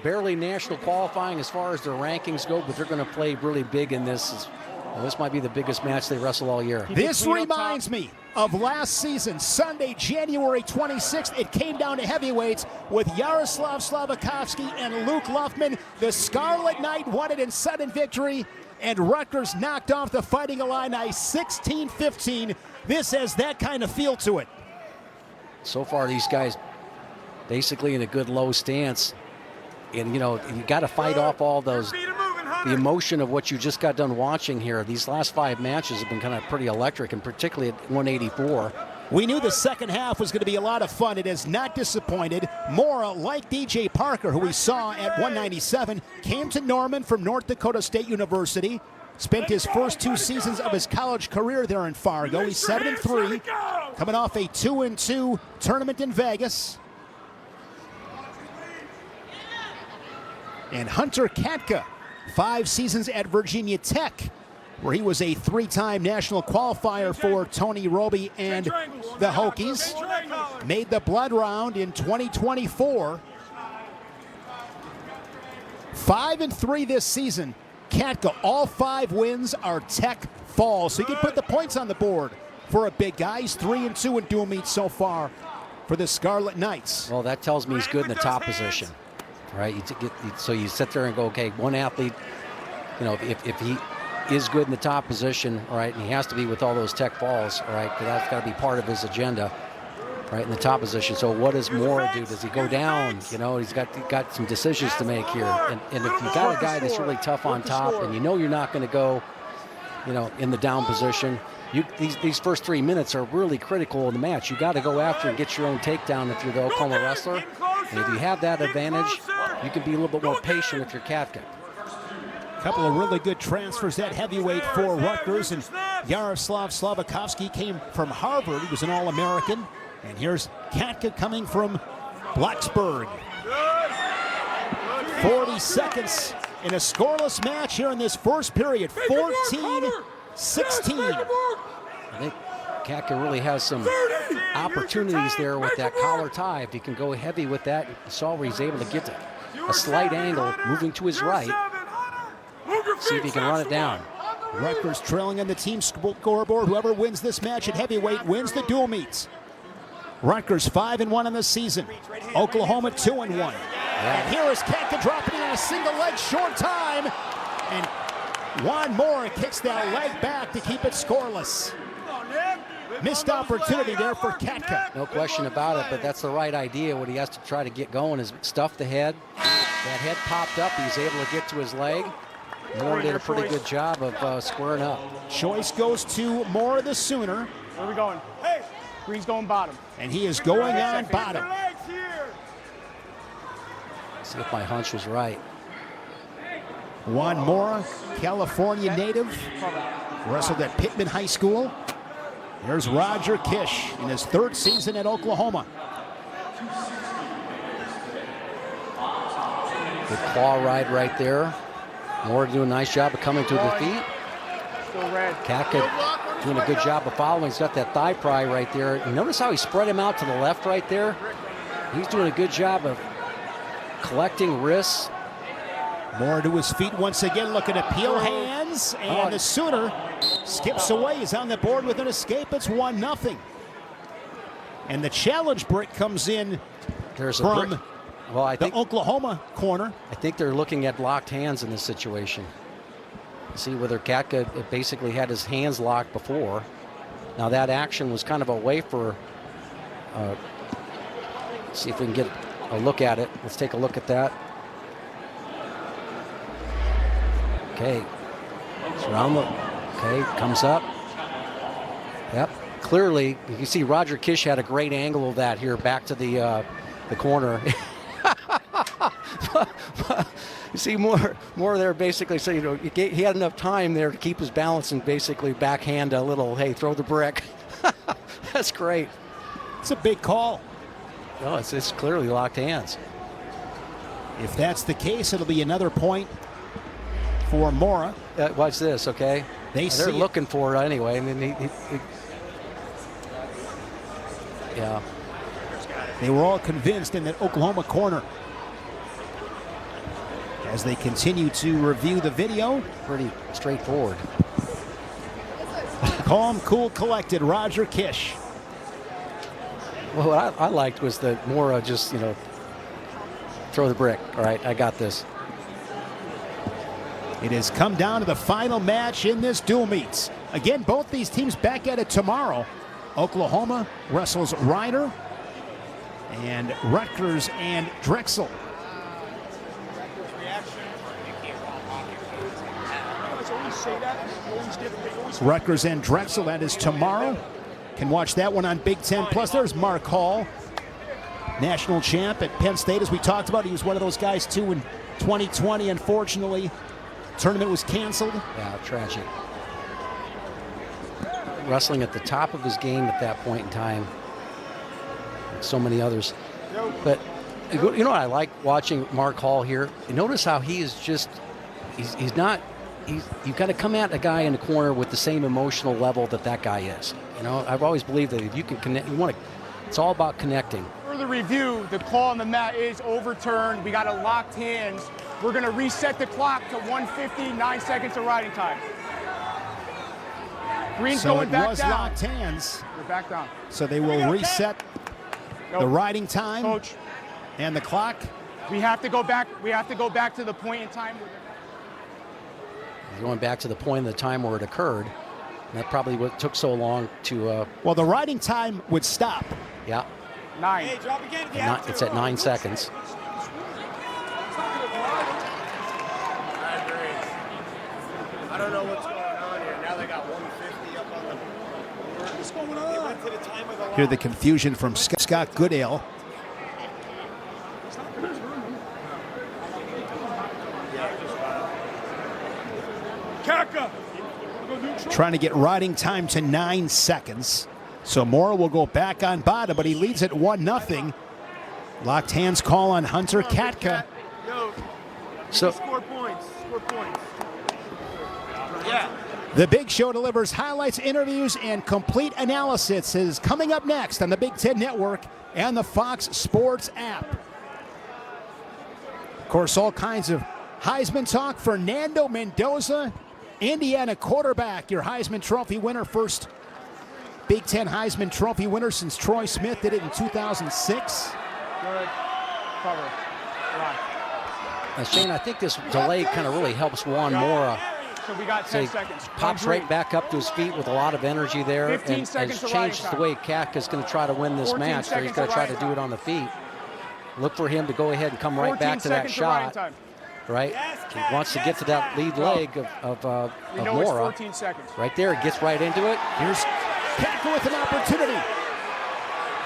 barely national qualifying as far as their rankings go, but they're going to play really big in this. This might be the biggest match they wrestle all year. This reminds me of last season, Sunday, January 26th. It came down to heavyweights with Yaroslav Slavakovsky and Luke Luffman. The Scarlet Knight won it in sudden victory, and Rutgers knocked off the Fighting Illini 16-15. This has that kind of feel to it. So far, these guys basically in a good low stance. And, you got to fight off all the emotion of what you just got done watching here. These last 5 matches have been kind of pretty electric, and particularly at 184. We knew the second half was going to be a lot of fun. It has not disappointed. Mora, like DJ Parker, who we saw at 197, came to Norman from North Dakota State University. Spent his first 2 seasons of his college career there in Fargo. He's 7-3, coming off a 2-2 tournament in Vegas. And Hunter Katka, 5 seasons at Virginia Tech, where he was a 3-time national qualifier for Tony Roby and the Hokies. Made the blood round in 2024. 5-3 this season. Katka, all 5 wins are Tech falls. So you can put the points on the board for a big guy. He's 3-2 in dual meets so far for the Scarlet Knights. Well, that tells me he's good in the top position. Right, so you sit there and go, okay, one athlete, if he is good in the top position, all right, and he has to be with all those tech falls, all right, because that's got to be part of his agenda, right, in the top position. So what does Mora do? Does he go down? He's got some decisions to make here. And if you got a guy that's really tough on top, and you're not going to go, in the down position, these first 3 minutes are really critical in the match. You got to go after and get your own takedown if you're the Oklahoma wrestler. And if you have that advantage, you can be a little bit more patient if you're Katka. A couple of really good transfers at heavyweight for Rutgers, and Yaroslav Slavakovsky came from Harvard. He was an All-American. And here's Katka coming from Blacksburg. 40 seconds in a scoreless match here in this first period, 14-16. I think Katka really has some opportunities there with that collar tie. If he can go heavy with that, you saw where he's able to get a slight angle, moving to his right. See if he can run it down. Rutgers trailing on the team scoreboard. Whoever wins this match at heavyweight wins the dual meets. Rutgers 5-1 in the season. Oklahoma 2-1. And here is Katka dropping in a single leg, short time. And Juan Mora kicks that leg back to keep it scoreless. Missed opportunity there for Katka. No question about it, but that's the right idea. What he has to try to get going is stuff the head. That head popped up. He's able to get to his leg. Moore did a pretty good job of squaring up. Choice goes to Moore, the Sooner. Where are we going? Hey, Green's going bottom. And he is going on bottom. See if my hunch was right. Juan Mora, California native, wrestled at Pittman High School. There's Roger Kish in his 3rd season at Oklahoma. Good claw ride right there. Moore doing a nice job of coming to the feet. Still red. Katka doing a good job of following. He's got that thigh pry right there. And notice how he spread him out to the left right there. He's doing a good job of collecting wrists. Moore to his feet once again, looking to peel hands, and the Sooner skips away. He's on the board with an escape. It's 1-0. And the challenge brick comes in from the Oklahoma corner. I think they're looking at locked hands in this situation. See whether Katka basically had his hands locked before. Now that action was kind of away for, see if we can get a look at it. Let's take a look at that. Okay, it's around the, okay, comes up. Yep, clearly, you can see Roger Kish had a great angle of that here back to the corner. You see more there basically, so you know, he had enough time there to keep his balance and basically backhand a little, hey, throw the brick. That's great. It's a big call. No, it's clearly locked hands. If that's the case, it'll be another point for Mora. Watch this, okay? They're looking for it anyway. I mean, yeah. They were all convinced in that Oklahoma corner. As they continue to review the video. Pretty straightforward. Calm, cool, collected Roger Kish. Well, what I liked was that Mora just, you know, throw the brick. All right, I got this. It has come down to the final match in this dual meets. Again, both these teams back at it tomorrow. Oklahoma wrestles Ryder, and Rutgers and Drexel. Rutgers and Drexel, that is tomorrow. Can watch that one on Big Ten Plus. There's Mark Hall, national champ at Penn State, as we talked about. He was one of those guys, too, in 2020. Unfortunately, tournament was canceled. Yeah, tragic. Wrestling at the top of his game at that point in time. Like so many others. But you know what I like watching Mark Hall here? You notice how he is just, he's not, you've got to come at a guy in the corner with the same emotional level that guy is. You know, I've always believed that if you can connect, it's all about connecting. For the review, the call on the mat is overturned. We got a locked hands. We're going to reset the clock to 1:50, 9 seconds of riding time. Green's going back down. So it was locked hands. We're back down. So they will reset the riding time. Coach. And the clock. We have to go back. We have to go back to the point in time. Going back to the point in the time where it occurred. And that probably what took so long to. Well, the riding time would stop. Yeah. 9. Hey, drop again. It's at 9 seconds. I don't know what's going on here. Now they got 150 up on the board. What's going on? They went to the time of the Hear the confusion from Scott Goodale. Kaka. Trying to get riding time to 9 seconds. So Mora will go back on bottom, but he leads at 1-0. Locked hands call on Hunter Katka. So score points. Score points. Yeah. The Big Show delivers highlights, interviews, and complete analysis is coming up next on the Big Ten Network and the Fox Sports app. Of course, all kinds of Heisman talk. Fernando Mendoza, Indiana quarterback, your Heisman Trophy winner, first Big Ten Heisman Trophy winner since Troy Smith did it in 2006. Good. Cover. Shane, I think this delay kind of really helps Juan Mora So we got So 10 he seconds. pops One right green. back up to his feet with a lot of energy there, 15 and seconds has to riding changed the time. way Katka is going to try to win this 14 match. So he's seconds going to to try to riding do it time. on the feet. Look for him to go ahead and come right 14 back to that seconds riding shot. time. Right? He wants to get to that lead leg of We know it's Mora. 14 seconds. Right there, it gets right into it. Here's Katka with an opportunity.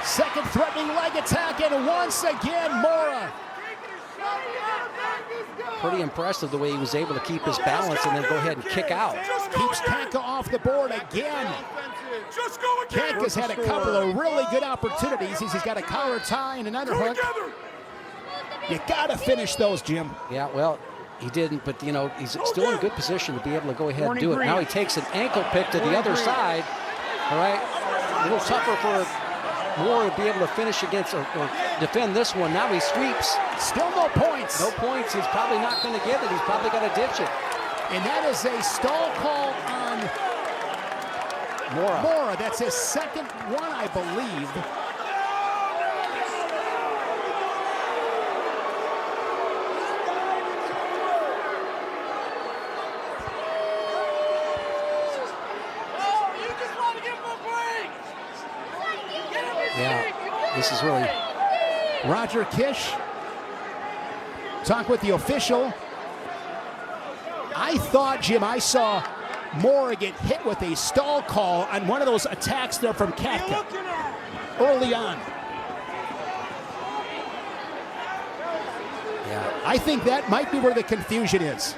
Second threatening leg attack, and once again, Mora. Pretty impressive the way he was able to keep his balance and then go ahead and kick out. Keeps Katka off the board again. Just go again. Katka's had a couple of really good opportunities. He's got a collar tie and an underhook. Together. You got to finish those, Jim. Yeah, well, he didn't, but you know, he's still in good position to be able to go ahead and Warning do it. green. Now he takes an ankle pick to the Warning other green. side. All right, a little tougher for Moore to be able to finish against or defend this one. Now he sweeps. Still no points. No points. He's probably not going to get it. He's probably got to ditch it. And that is a stall call on Mora. That's his second one, I believe. Yeah, this is really. Roger Kish talk with the official. I thought, Jim, I saw Mora get hit with a stall call on one of those attacks there from Katka early on. Yeah, I think that might be where the confusion is.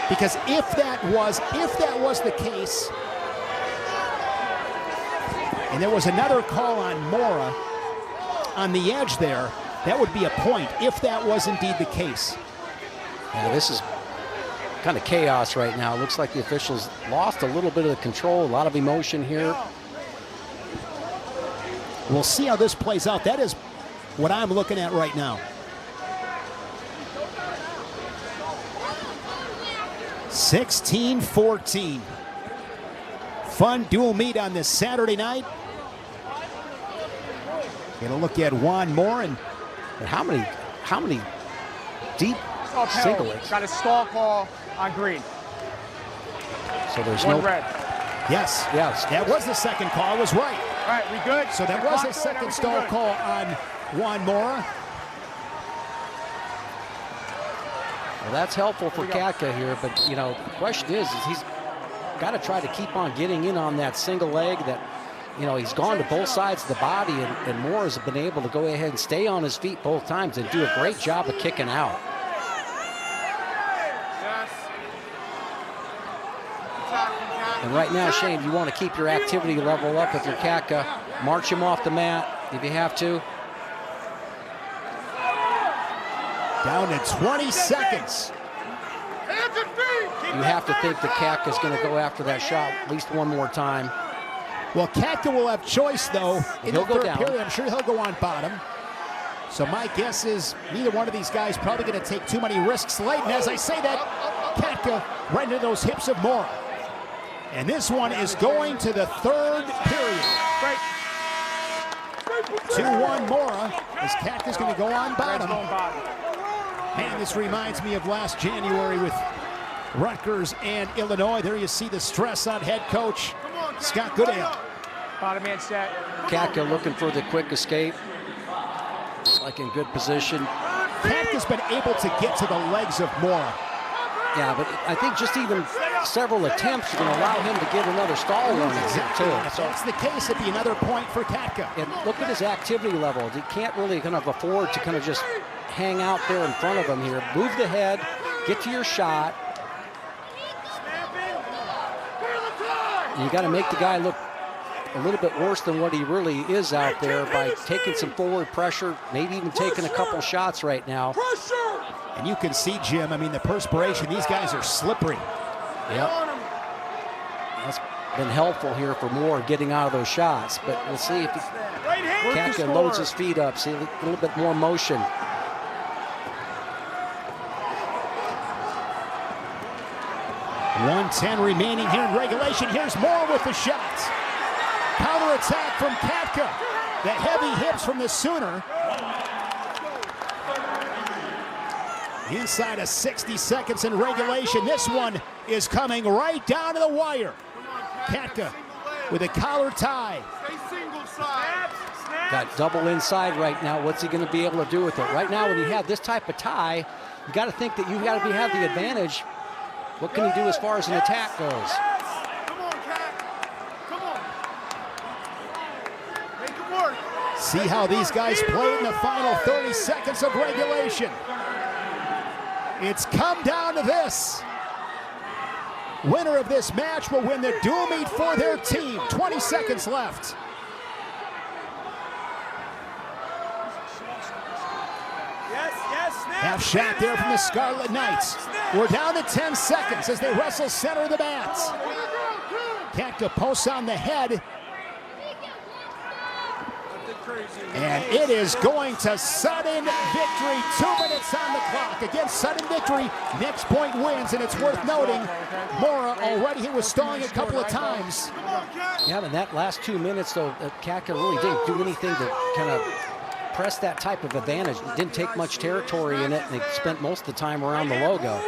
Because if that was the case, and there was another call on Mora on the edge there, that would be a point if that was indeed the case. yeah, this is kind of chaos right now. It looks like the officials lost a little bit of the control, a lot of emotion here. We'll see how this plays out. That is what I'm looking at right now. (16-14). Fun dual meet on this Saturday night. Gonna look at Juan Moore and how many deep Uphill. single legs? Got a stall call on green. So there's One no red. yes, that was the second call. I was right. All right, we good? So that The was clock a good, second everything stall good. call on Juan Mora. Well, that's helpful for Katka here, but you know, the question is he's got to try to keep on getting in on that single leg that, you know, he's gone to both sides of the body, and Moore has been able to go ahead and stay on his feet both times and do a great job of kicking out. And right now, Shane, you want to keep your activity level up with your Katka. March him off the mat if you have to. Down to 20 seconds. You have to think that Katka's going to go after that shot at least one more time. Well, Katka will have choice, though, in He'll the go third down. period. I'm sure he'll go on bottom. So my guess is neither one of these guys probably going to take too many risks late. And as I say that, Katka right into those hips of Mora. And this one is going to the third period. 2-1 Mora as Katka's going to go on bottom. Man, this reminds me of last January with Rutgers and Illinois. There you see the stress on head coach Scott Goodale. Bottom man set. Katka looking for the quick escape. Like in good position. Katka's been able to get to the legs of Mora. Yeah, but I think just even several attempts are going to allow him to get another stall run here Exactly. too. If that's the case, it'd be another point for Katka. And look at his activity level. He can't really kind of afford to kind of just hang out there in front of him here. Move the head, get to your shot. And you got to make the guy look a little bit worse than what he really is out there by taking some forward pressure, maybe even taking a couple shots right now. And you can see, Jim, I mean, the perspiration, these guys are slippery. Yep. That's been helpful here for Moore getting out of those shots, but we'll see if Katka loads his feet up, see a little bit more motion. .110 remaining here in regulation. Here's Moore with the shots. Counter attack from Katka. The heavy hips from the Sooner. Inside of 60 seconds in regulation. This one is coming right down to the wire. Katka with a collar tie. Stay single side. Got double inside right now. What's he going to be able to do with it? Right now, when you have this type of tie, you got to think that you got to have the advantage. What can he do as far as an attack goes? Come on, Cat. Come on. Make it work. See how these guys play in the final 30 seconds of regulation. It's come down to this. Winner of this match will win the dual meet for their team. 20 seconds left. Half shot there from the Scarlet Knights. We're down to 10 seconds as they wrestle center of the mats. Katka posts on the head. And it is going to sudden victory. 2 minutes on the clock. Again, sudden victory. Next point wins, and it's worth noting, Mora already he was stalling a couple of times. Yeah, but that last 2 minutes, though, Katka really didn't do anything to kind of press that type of advantage. It didn't take much territory in it, and they spent most of the time around the logo.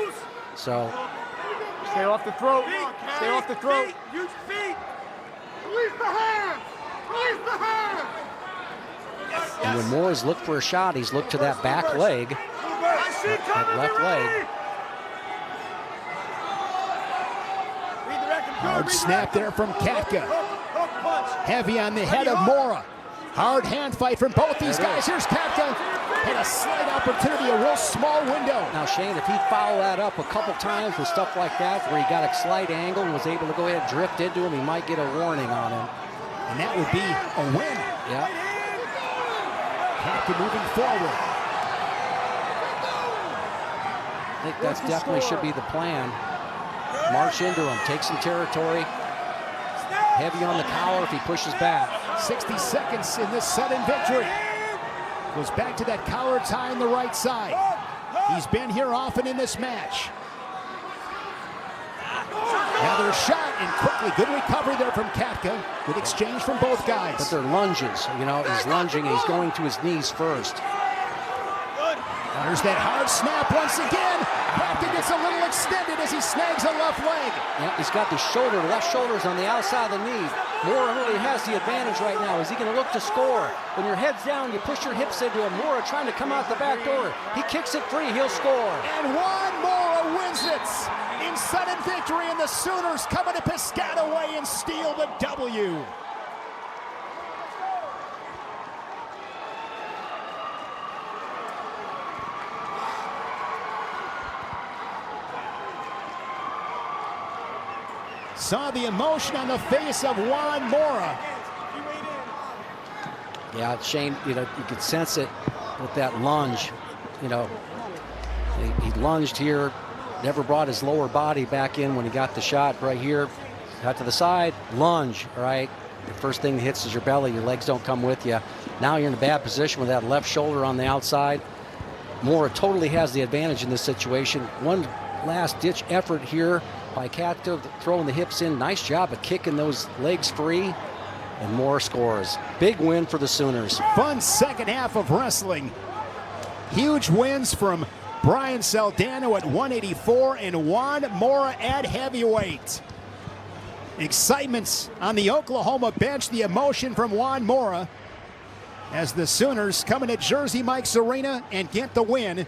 So Stay off the throat. Stay off the throat. Use feet. Release the hands. Release the hands. and when Moore's looked for a shot, he's looked to that back leg, that left leg. Hard snap there from Katka. Heavy on the head of Mora. Hard hand fight from both these guys. Here's Katka. Had a slight opportunity, a real small window. Now, Shane, if he'd follow that up a couple times with stuff like that, where he got a slight angle and was able to go ahead and drift into him, he might get a warning on him. And that would be a win. Yeah. Katka moving forward. I think that definitely should be the plan. March into him, take some territory. Heavy on the collar if he pushes back. 60 seconds in this sudden victory. Goes back to that collar tie on the right side. He's been here often in this match. Another shot, and quickly, good recovery there from Katka. Good exchange from both guys. But they're lunges, you know, he's lunging, he's going to his knees first. There's that hard snap once again. Katka gets a little extended as he snags a left leg. Yeah, he's got the shoulder, left shoulder's on the outside of the knee. Mora really has the advantage right now. Is he going to look to score? When your head's down, you push your hips into him. Mora trying to come out the back door. He kicks it free, he'll score. And Juan Mora wins it in sudden victory, and the Sooners coming to Piscataway and steal the W. Saw the emotion on the face of Juan Mora. Yeah, Shane, you know, you could sense it with that lunge. You know, he lunged here, never brought his lower body back in when he got the shot right here. Got to the side, lunge, all right? The first thing that hits is your belly, your legs don't come with you. Now you're in a bad position with that left shoulder on the outside. Mora totally has the advantage in this situation. One last ditch effort here by Katka, throwing the hips in. Nice job of kicking those legs free, and Mora scores. Big win for the Sooners. Fun second half of wrestling. Huge wins from Brian Saldano at 184 and Juan Mora at heavyweight. Excitement on the Oklahoma bench, the emotion from Juan Mora as the Sooners come into Jersey Mike's Arena and get the win.